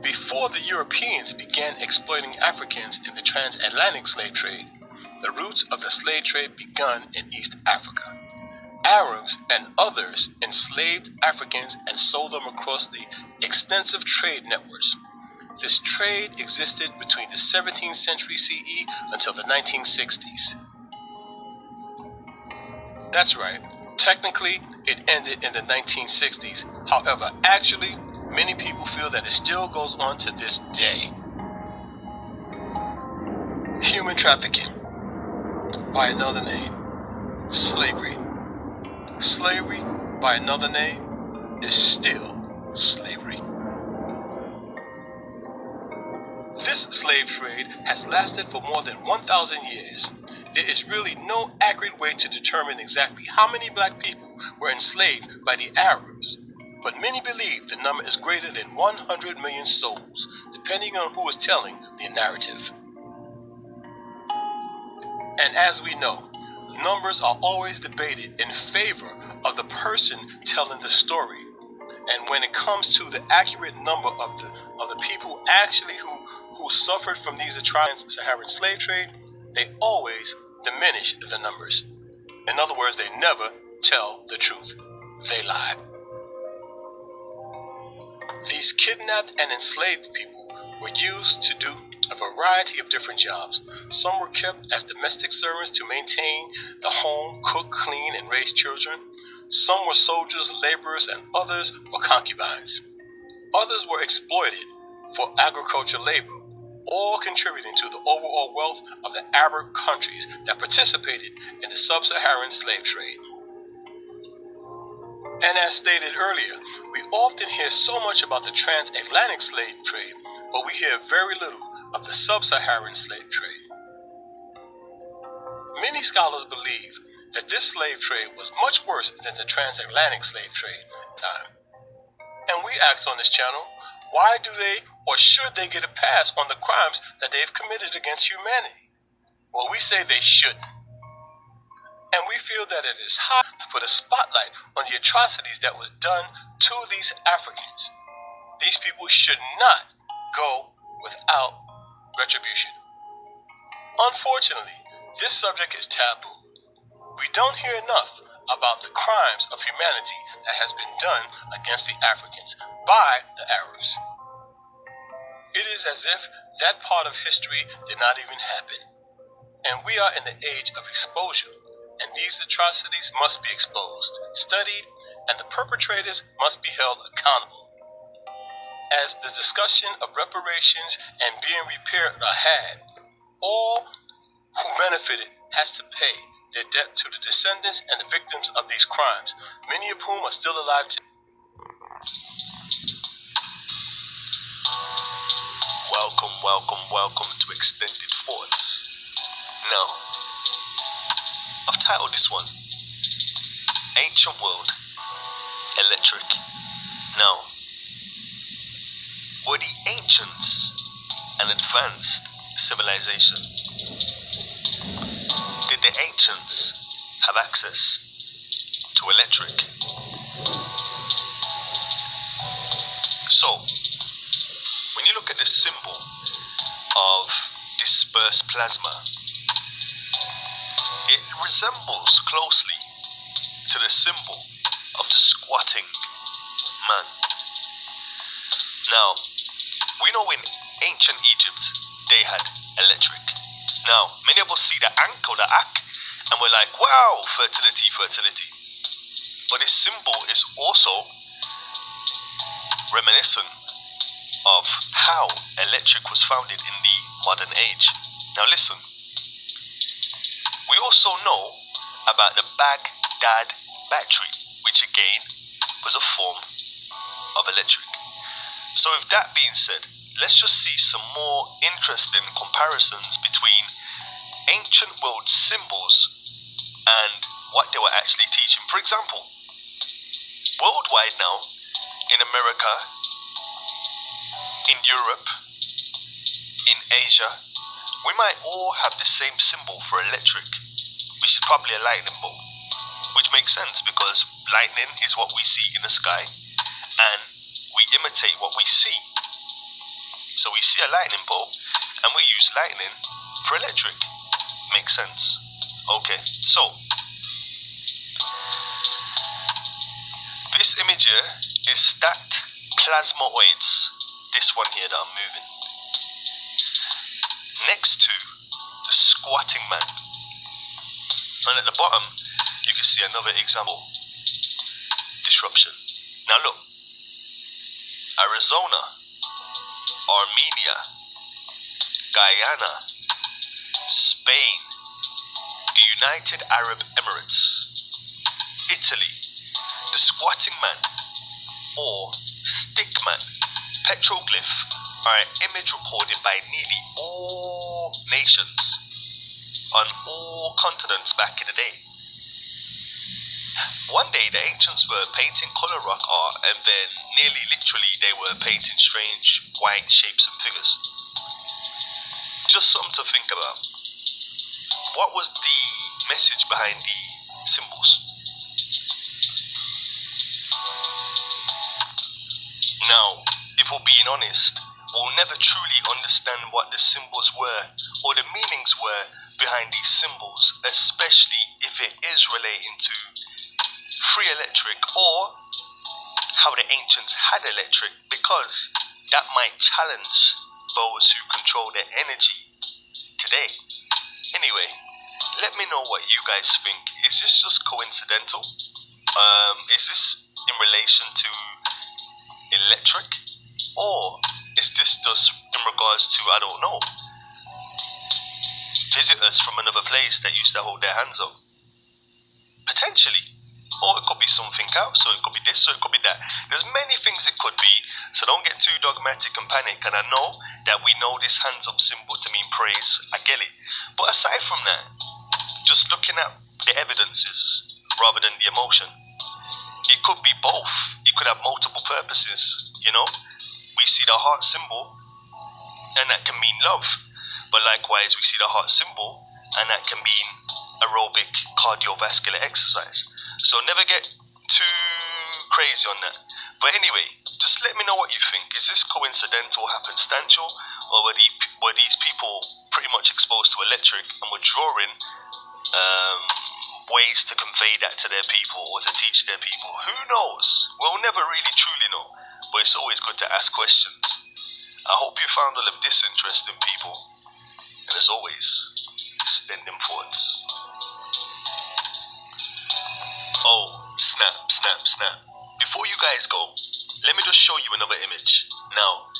Before the Europeans began exploiting Africans in the transatlantic slave trade, the roots of the slave trade began in East Africa. Arabs and others enslaved Africans and sold them across the extensive trade networks. This trade existed between the 17th century CE until the 1960s. That's right. Technically, it ended in the 1960s. However, actually, many people feel that it still goes on to this day. Human trafficking. By another name, slavery. Slavery, by another name, is still slavery. This slave trade has lasted for more than 1,000 years. There is really no accurate way to determine exactly how many black people were enslaved by the Arabs, but many believe the number is greater than 100 million souls, depending on who is telling the narrative. And as we know, numbers are always debated in favor of the person telling the story. And when it comes to the accurate number of the people actually who suffered from these trans-Saharan slave trade, they always diminish the numbers. In other words, they never tell the truth. They lie. These kidnapped and enslaved people were used to do a variety of different jobs. Some were kept as domestic servants to maintain the home, cook, clean, and raise children. Some were soldiers, laborers, and others were concubines. Others were exploited for agricultural labor, all contributing to the overall wealth of the Arab countries that participated in the sub-Saharan slave trade. And as stated earlier, we often hear so much about the transatlantic slave trade, but we hear very little of the sub-Saharan slave trade. Many scholars believe that this slave trade was much worse than the transatlantic slave trade time. And we ask on this channel, why do they or should they get a pass on the crimes that they've committed against humanity? Well, we say they shouldn't. And we feel that it is hard to put a spotlight on the atrocities that was done to these Africans. These people should not go without retribution. Unfortunately, this subject is taboo. We don't hear enough about the crimes of humanity that has been done against the Africans by the Arabs. It is as if that part of history did not even happen. And we are in the age of exposure, and these atrocities must be exposed, studied, and the perpetrators must be held accountable. As the discussion of reparations and being repaired are had, all who benefited has to pay their debt to the descendants and the victims of these crimes, many of whom are still alive today. Welcome to Extended Thoughts. Now, I've titled this one, Ancient World, Electric. Now, were the ancients an advanced civilization? Did the ancients have access to electric? So, when you look at the symbol of dispersed plasma, it resembles closely to the symbol of the squatting man. Now, we know in ancient Egypt, they had electric. Now, many of us see the ankh or the ak, and we're like, wow, fertility. But this symbol is also reminiscent of how electric was founded in the modern age. Now listen, we also know about the Baghdad battery, which again was a form of electric. So with that being said, let's just see some more interesting comparisons between ancient world symbols and what they were actually teaching. For example, worldwide now, in America, in Europe, in Asia, we might all have the same symbol for electric, which is probably a lightning bolt, which makes sense because lightning is what we see in the sky and we imitate what we see. So we see a lightning bolt and we use lightning for electric. Makes sense. Okay, so this image here is stacked plasmoids. This one here that I'm moving, next to the squatting man. And at the bottom, you can see another example. Disruption. Now look, Arizona, Armenia, Guyana, Spain, the United Arab Emirates, Italy, the squatting man, or stick man, petroglyph are an image recorded by nearly all nations on all continents back in the day. One day the ancients were painting color rock art, and then nearly literally they were painting strange white shapes and figures. Just something to think about. What was the message behind the symbols? Now, if we're being honest, we'll never truly understand what the symbols were or the meanings were behind these symbols, especially if it is relating to free electric or how the ancients had electric, because that might challenge those who control their energy today. Anyway, let me know what you guys think. Is this just coincidental? Is this in relation to electric, or is this just in regards to, I don't know, visitors from another place that used to hold their hands up? Potentially. Or it could be something else, or it could be this, or it could be that. There's many things it could be, so don't get too dogmatic and panic. And I know that we know this hands up symbol to mean praise, I get it. But aside from that, just looking at the evidences rather than the emotion, it could be both. It could have multiple purposes, you know. We see the heart symbol, and that can mean love. But likewise, we see the heart symbol, and that can mean aerobic cardiovascular exercise. So never get too crazy on that. But anyway, just let me know what you think. Is this coincidental, happenstantial, or were these people pretty much exposed to electric and were drawing ways to convey that to their people or to teach their people. Who knows? We'll never really truly know, but it's always good to ask questions. I hope you found all of this interesting, people. And as always, extend them thoughts. Oh, snap, snap, snap. Before you guys go, let me just show you another image. Now,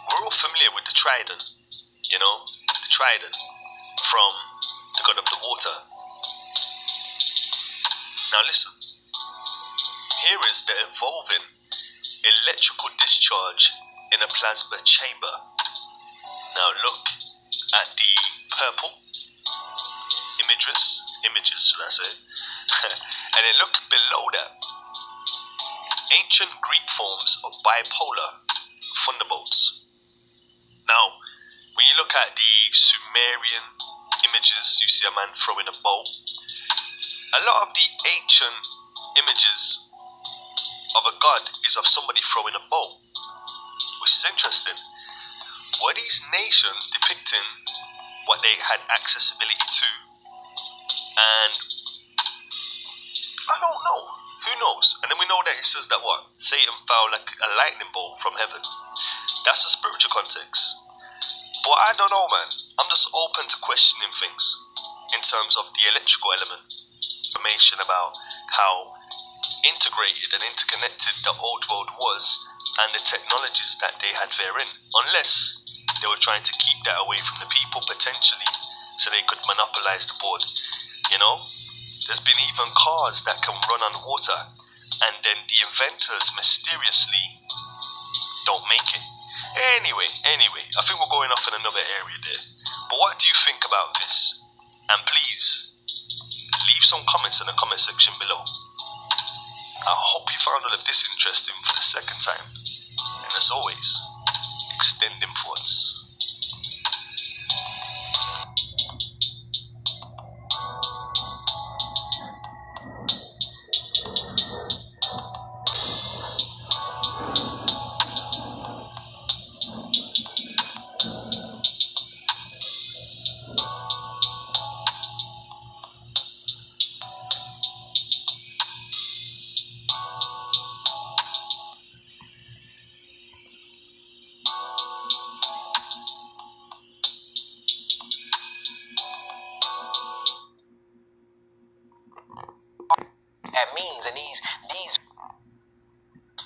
we're all familiar with the trident, you know, the trident from the god of the water. Now listen, here is the evolving electrical discharge in a plasma chamber. Now look at the purple images should I say, and then look below that. Ancient Greek forms of bipolar thunderbolts. Now, when you look at the Sumerian images, you see a man throwing a bow. A lot of the ancient images of a god is of somebody throwing a bow, which is interesting. Were these nations depicting what they had accessibility to? And I don't know. Who knows? And then we know that it says that what? Satan fell like a lightning bolt from heaven. That's a spiritual context. But I don't know, man. I'm just open to questioning things in terms of the electrical element. Information about how integrated and interconnected the old world was and the technologies that they had therein. Unless they were trying to keep that away from the people potentially so they could monopolize the board. You know? There's been even cars that can run on water, and then the inventors mysteriously don't make it. Anyway, I think we're going off in another area there. But what do you think about this? And please, leave some comments in the comment section below. I hope you found all of this interesting for the second time. And as always, extend them thoughts. That means, and these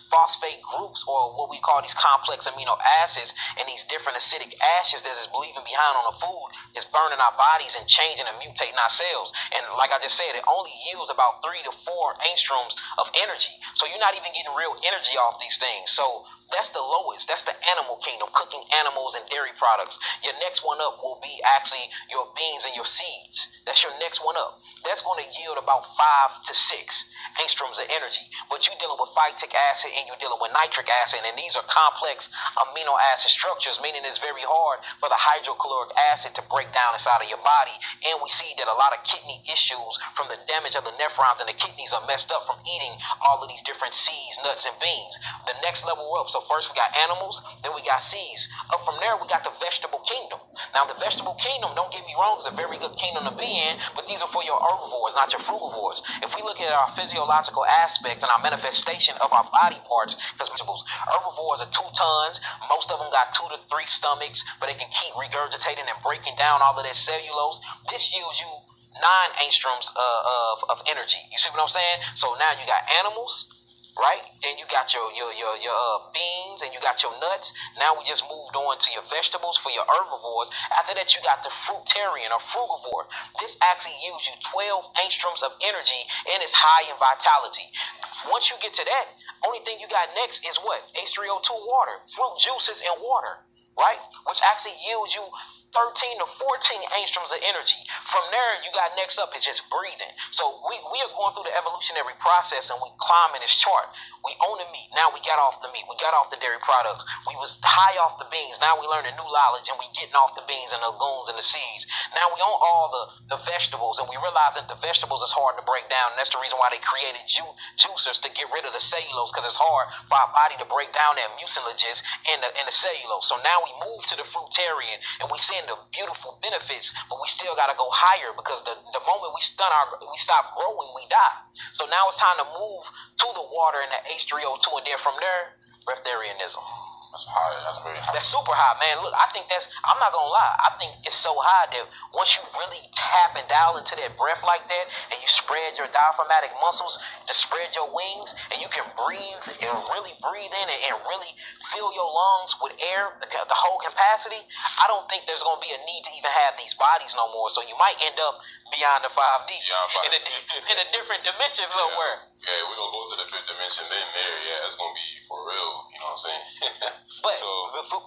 phosphate groups, or what we call these complex amino acids, and these different acidic ashes that is leaving behind on the food is burning our bodies and changing and mutating our cells. And like I just said, it only yields about 3 to 4 angstroms of energy. So you're not even getting real energy off these things. So that's the lowest. That's the animal kingdom, cooking animals and dairy products. Your next one up will be actually your beans and your seeds. That's your next one up. That's going to yield about 5 to 6 angstroms of energy. But you're dealing with phytic acid and you're dealing with nitric acid, and these are complex amino acid structures, meaning it's very hard for the hydrochloric acid to break down inside of your body. And we see that a lot of kidney issues from the damage of the nephrons and the kidneys are messed up from eating all of these different seeds, nuts, and beans. The next level up, so first we got animals, then we got seeds. Up from there, we got the vegetable kingdom. Now, the vegetable kingdom, don't get me wrong, is a very good kingdom to be in, but these are for your herbivores, not your frugivores. If we look at our physiological aspects and our manifestation of our body parts, because herbivores are 2 tons, most of them got 2 to 3 stomachs, but they can keep regurgitating and breaking down all of that cellulose. This yields you 9 angstroms of energy. You see what I'm saying? So now you got animals, right? Then you got your beans and you got your nuts. Now we just moved on to your vegetables for your herbivores. After that, you got the fruitarian or frugivore. This actually yields you 12 angstroms of energy and it's high in vitality. Once you get to that, only thing you got next is what? H3O2 water, fruit juices and water, right? Which actually yields you 13 to 14 angstroms of energy. From there, you got next up is just breathing. So we are going through the evolutionary process and we climbing this chart. We own the meat. Now we got off the meat. We got off the dairy products. We was high off the beans. Now we learning new knowledge and we getting off the beans and the legumes and the seeds. Now we own all the vegetables and we realize that the vegetables is hard to break down. And that's the reason why they created juicers to get rid of the cellulose, because it's hard for our body to break down that mucilages and the cellulose. So now we move to the fruitarian and we seeing seeing the beautiful benefits, but we still got to go higher because the moment we stop growing, we die. So now it's time to move to the water and the H3O2, and then from there, breatharianism. That's high. That's very high. That's super high, man. Look, I think I'm not gonna lie, I think it's so high that once you really tap and dial into that breath like that, and you spread your diaphragmatic muscles to spread your wings, and you can breathe and really breathe in and really fill your lungs with air, the whole capacity, I don't think there's gonna be a need to even have these bodies no more. So you might end up beyond the 5D, in a different dimension somewhere. Yeah, we're gonna go to the fifth dimension then there. Yeah, it's gonna be for real. You know what I'm saying? But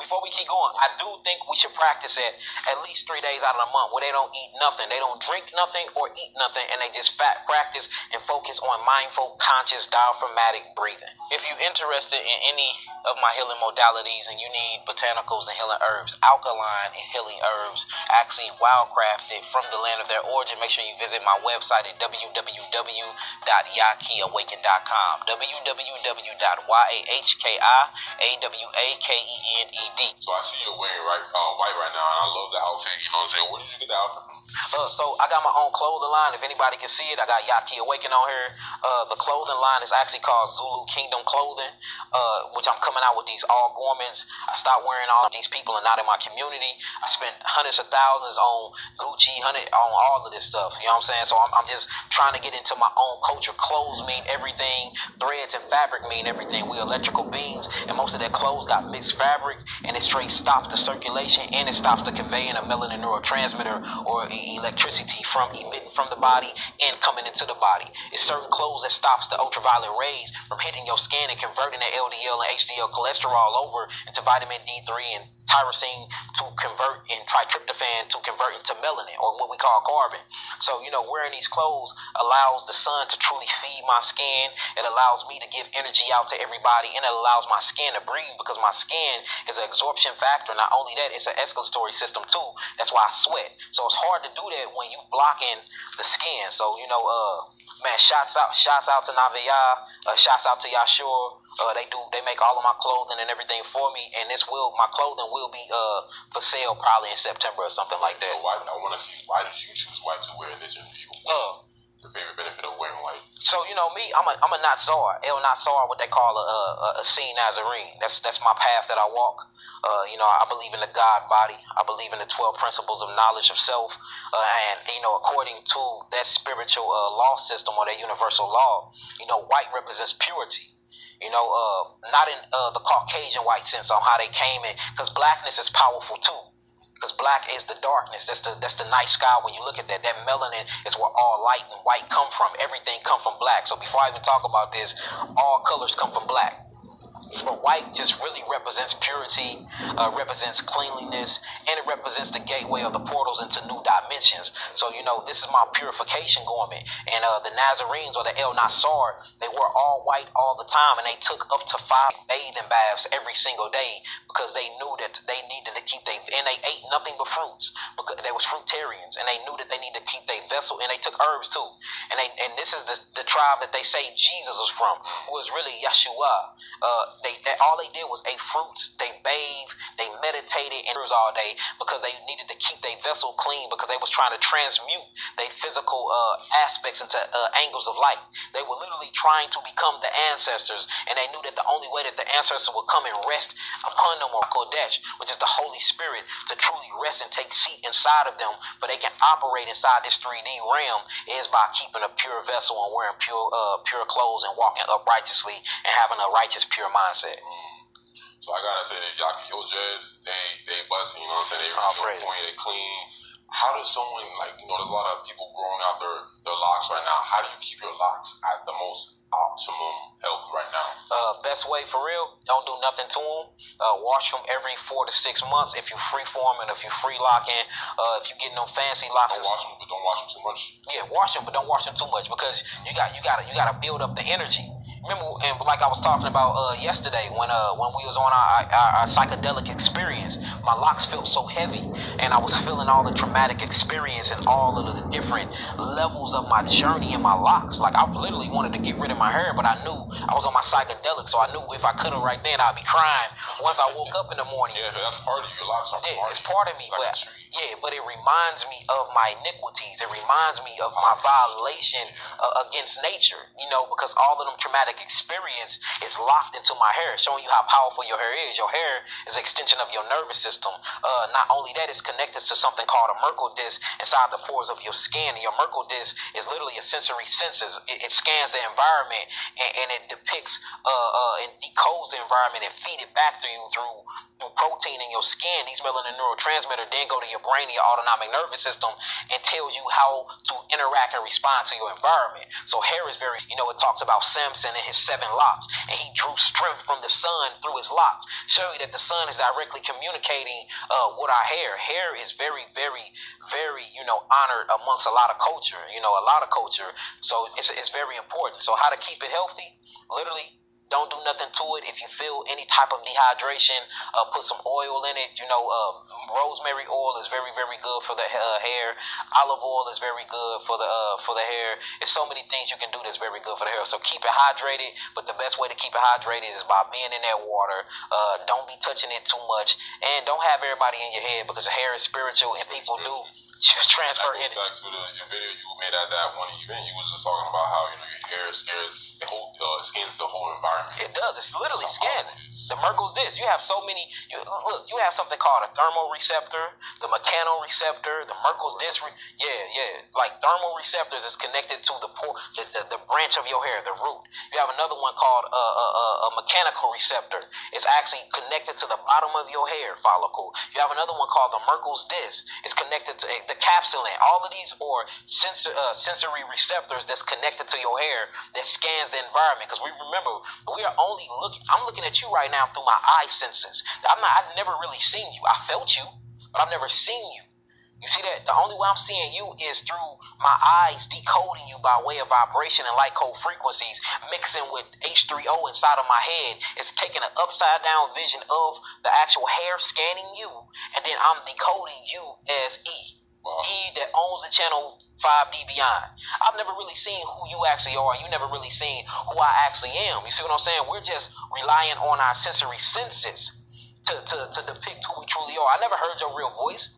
before we keep going, I do think we should practice it at least 3 days out of the month where they don't eat nothing, they don't drink nothing or eat nothing, and they just practice and focus on mindful, conscious, diaphragmatic breathing. If you're interested in any of my healing modalities and you need botanicals and healing herbs, alkaline and healing herbs, actually wildcrafted from the land of their origin, make sure you visit my website at www.yahawakened.com. www.yahkiawakened. So I see you're wearing white right now, and I love the outfit. You know what I'm saying? Where did you get the outfit from? So I got my own clothing line. If anybody can see it, I got Yaki Awaken on here. The clothing line is actually called Zulu Kingdom Clothing, which I'm coming out with these all garments. I stopped wearing all these people and not in my community. I spent hundreds of thousands on Gucci, on all of this stuff. You know what I'm saying? So I'm just trying to get into my own culture. Clothes mean everything. Threads and fabric mean everything. We electrical beings, and most of their clothes got mixed fabric, and it straight stops the circulation and it stops the conveying of melanin neurotransmitter or electricity from emitting from the body and coming into the body. It's certain clothes that stops the ultraviolet rays from hitting your skin and converting the LDL and HDL cholesterol over into vitamin D3 and tyrosine to convert, and tryptophan to convert into melanin, or what we call carbon. So, wearing these clothes allows the sun to truly feed my skin. It allows me to give energy out to everybody, and it allows my skin to breathe, because my skin is an absorption factor. Not only that, it's an excretory system too. That's why I sweat. So it's hard to do that when you blocking the skin. So, man, shouts out to Navia, shouts out to Yashur. They make all of my clothing and everything for me, and my clothing will be for sale probably in September or something like that. So I want to see, why did you choose white to wear this? Your favorite benefit of wearing white? So me, I'm a Natsar, El Natsar, what they call a Essene Nazarene. That's my path that I walk. I believe in the God body. I believe in the 12 principles of knowledge of self, and according to that spiritual law system, or that universal law, white represents purity. Not in the Caucasian white sense on how they came in, because blackness is powerful too. Because black is the darkness. That's the night sky. When you look at that melanin is where all light and white come from. Everything come from black. So before I even talk about this, all colors come from black. But white just really represents purity, represents cleanliness, and it represents the gateway of the portals into new dimensions. So, this is my purification garment. And the Nazarenes, or the El Nassar, they were all white all the time, and they took up to 5 bathing baths every single day, because they knew that they needed to keep and they ate nothing but fruits, because they was fruitarians, and they knew that they needed to keep their vessel, and they took herbs too. And this is the tribe that they say Jesus was from, who is really Yeshua. All they did was ate fruits, they bathed, they meditated and all day, because they needed to keep their vessel clean, because they was trying to transmute their physical aspects into angles of light. They were literally trying to become the ancestors, and they knew that the only way that the ancestors would come and rest upon them, or Kodesh, which is the Holy Spirit, to truly rest and take seat inside of them, but they can operate inside this 3D realm, is by keeping a pure vessel and wearing pure clothes and walking uprighteously and having a righteous, pure mindset. So I gotta say that Yaki, your jazz, they busting, you know what I'm saying? They really on point, they clean. How does someone, there's a lot of people growing out their locks right now. How do you keep your locks at the most optimum health right now? Best way for real, don't do nothing to them. Wash them every 4 to 6 months if you free forming, if you free locking, if you getting them fancy locks. Don't wash them, but don't wash them too much. Yeah, wash them, but don't wash them too much, because you gotta build up the energy. Remember, and like I was talking about yesterday, when we was on our psychedelic experience, my locks felt so heavy, and I was feeling all the traumatic experience and all of the different levels of my journey in my locks. Like, I literally wanted to get rid of my hair, but I knew I was on my psychedelic, so I knew if I could have right then, I'd be crying once I woke up in the morning. Yeah, that's part of your locks. It's part of me, but Yeah, but it reminds me of my iniquities. It reminds me of my violation against nature, you know, because all of them traumatic experience is locked into my hair, showing you how powerful your hair is. Your hair is an extension of your nervous system. Not only that, it's connected to something called a Merkle disc inside the pores of your skin. And your Merkle disc is literally a sensory senses. It scans the environment and it depicts and decodes the environment and feed it back to you through protein in your skin. These melanin neurotransmitters then go to your brain and your autonomic nervous system and tells you how to interact and respond to your environment. So hair is very, you know, it talks about Samson and his 7 locks, and he drew strength from the sun through his locks, showing that the sun is directly communicating with our hair. Hair is very, very, very, you know, honored amongst a lot of culture, So it's very important. So how to keep it healthy? Literally, don't do nothing to it. If you feel any type of dehydration, put some oil in it. You know, rosemary oil is very, very good for the hair. Olive oil is very good for the hair. There's so many things you can do that's very good for the hair. So keep it hydrated. But the best way to keep it hydrated is by being in that water. Don't be touching it too much, and don't have everybody in your head, because the hair is spiritual, and people do just transfer in it. Back to your video you made at that one event, you was just talking about how, you know, your hair scares the whole skins the whole environment. It does. It's literally scans it. The Merkle's disc. You have so many. Look, you have something called a thermoreceptor, the mechanoreceptor, the Merkle's disc. Like thermoreceptors is connected to the branch of your hair, the root. You have another one called a mechanical receptor. It's actually connected to the bottom of your hair follicle. You have another one called the Merkle's disc. It's connected to the capsulin. All of these are sensory receptors that's connected to your hair that scans the environment. Because we remember, we are only looking. I'm looking at you right now through my eye senses. I've never really seen you. I felt you, but I've never seen you. You see that? The only way I'm seeing you is through my eyes decoding you by way of vibration and light code frequencies mixing with H3O inside of my head. It's taking an upside down vision of the actual hair scanning you, and then I'm decoding you as E. E that owns the channel 5D Beyond. I've never really seen who you actually are, and you never really seen who I actually am. You see what I'm saying? We're just relying on our sensory senses to depict who we truly are. I never heard your real voice.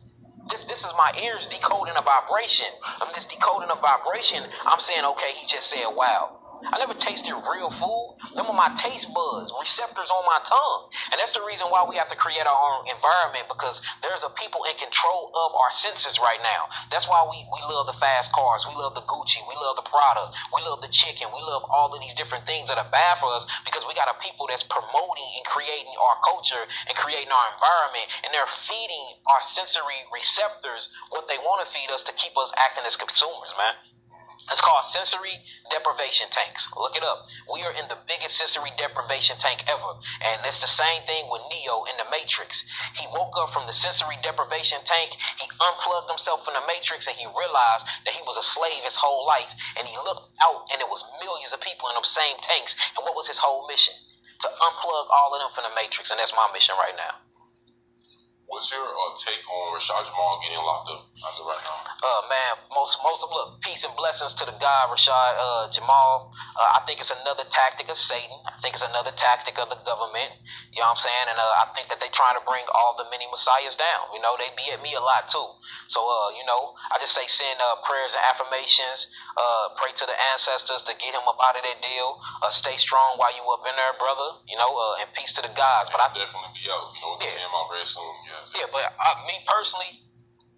This is my ears decoding a vibration. I'm just decoding a vibration. I'm saying, okay, he just said, wow. I never tasted real food. Them are my taste buds, receptors on my tongue. And that's the reason why we have to create our own environment, because there's a people in control of our senses right now. That's why we love the fast cars. We love the Gucci. We love the Prada. We love the chicken. We love all of these different things that are bad for us, because we got a people that's promoting and creating our culture and creating our environment. And they're feeding our sensory receptors what they want to feed us to keep us acting as consumers, man. It's called sensory deprivation tanks. Look it up. We are in the biggest sensory deprivation tank ever. And it's the same thing with Neo in the Matrix. He woke up from the sensory deprivation tank. He unplugged himself from the Matrix, and he realized that he was a slave his whole life. And he looked out, and it was millions of people in them same tanks. And what was his whole mission? To unplug all of them from the Matrix. And that's my mission right now. What's your take on Rashad Jamal getting locked up as of right now? Man, most of look, peace and blessings to the guy Rashad Jamal. I think it's another tactic of Satan. I think it's another tactic of the government. You know what I'm saying? And I think that they trying to bring all the many messiahs down. You know, they be at me a lot too. So you know, I just say send prayers and affirmations. Pray to the ancestors to get him up out of that deal. Stay strong while you up in there, brother. You know, and peace to the gods. But I definitely be out. You know, we'll see him out very soon. Yeah, but me personally,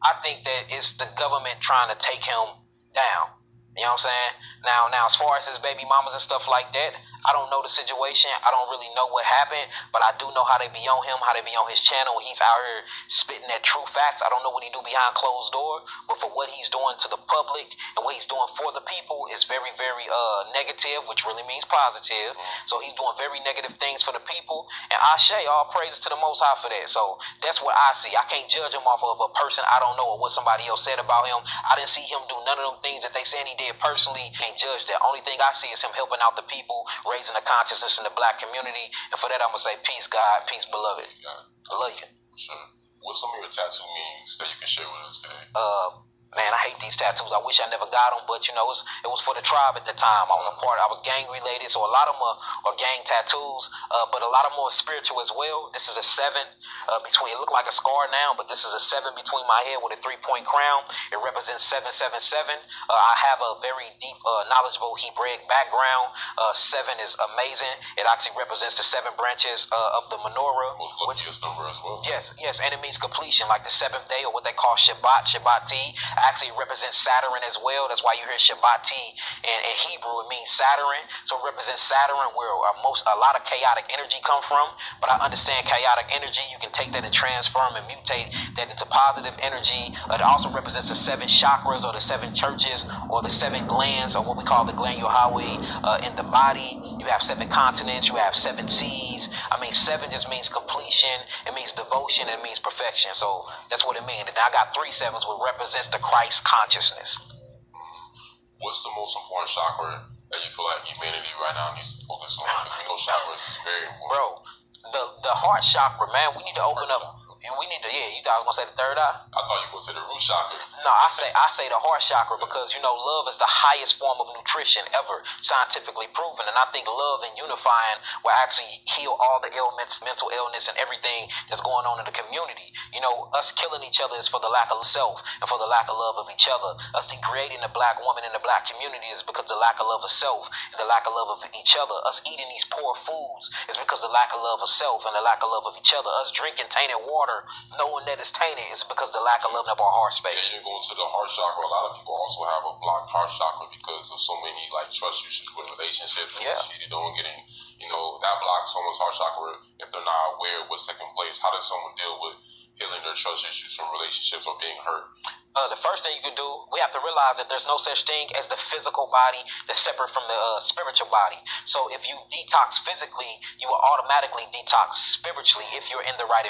I think that it's the government trying to take him down. You know what I'm saying? Now, as far as his baby mamas and stuff like that, I don't know the situation. I don't really know what happened, but I do know how they be on him, how they be on his channel when he's out here spitting that true facts. I don't know what he do behind closed door, but for what he's doing to the public and what he's doing for the people is very, very negative, which really means positive. So he's doing very negative things for the people, and Ashe, all praises to the Most High for that. So that's what I see. I can't judge him off of a person I don't know or what somebody else said about him. I didn't see him do none of them things that they saying he did personally. Can't judge that. Only thing I see is him helping out the people, raising the consciousness in the black community. And for that, I'm gonna say peace, God, peace, beloved. I love you. Sure. What's some of your tattoo meanings that you can share with us today? Man, I hate these tattoos. I wish I never got them, but you know, it was for the tribe at the time. I was gang related, so a lot of them are gang tattoos, but a lot of them are spiritual as well. This is a 7 between. It look like a scar now, but this is a 7 between my head with a 3-point crown. It represents 777. I have a very deep, knowledgeable Hebraic background. 7 is amazing. It actually represents the 7 branches of the menorah. Most luckiest number as well. Yes, and it means completion, like the 7th day, or what they call Shabbat. Actually represents Saturn as well. That's why you hear Shabbati in Hebrew. It means Saturn. So it represents Saturn, where a lot of chaotic energy come from. But I understand chaotic energy. You can take that and transform and mutate that into positive energy. It also represents the 7 chakras, or the 7 churches, or the 7 glands, or what we call the gland Yahweh in the body. You have 7 continents. You have 7 seas. I mean, 7 just means completion. It means devotion. It means perfection. So that's what it means. And I got 3 7s, which represents the Christ consciousness. What's the most important chakra that you feel like humanity right now needs to focus on? Because we know chakras is very important. Bro, the heart chakra, man, we need to open up. You thought I was gonna say the 3rd eye? I thought you were gonna say the root chakra. No, I say the heart chakra, because you know love is the highest form of nutrition ever scientifically proven, and I think love and unifying will actually heal all the ailments, mental illness, and everything that's going on in the community. You know, us killing each other is for the lack of self and for the lack of love of each other. Us degrading the black woman in the black community is because of the lack of love of self and the lack of love of each other. Us eating these poor foods is because of the lack of love of self and the lack of love of each other. Us drinking tainted water, knowing that it's tainted, is because of the lack of love of our heart space. And you go into the heart chakra, a lot of people also have a blocked heart chakra because of so many like trust issues with relationships. Cheated on, getting, that blocks someone's heart chakra if they're not aware of what's taking place. How does someone deal with healing their trust issues from relationships or being hurt? The first thing you can do, we have to realize that there's no such thing as the physical body that's separate from the spiritual body. So if you detox physically, you will automatically detox spiritually if you're in the right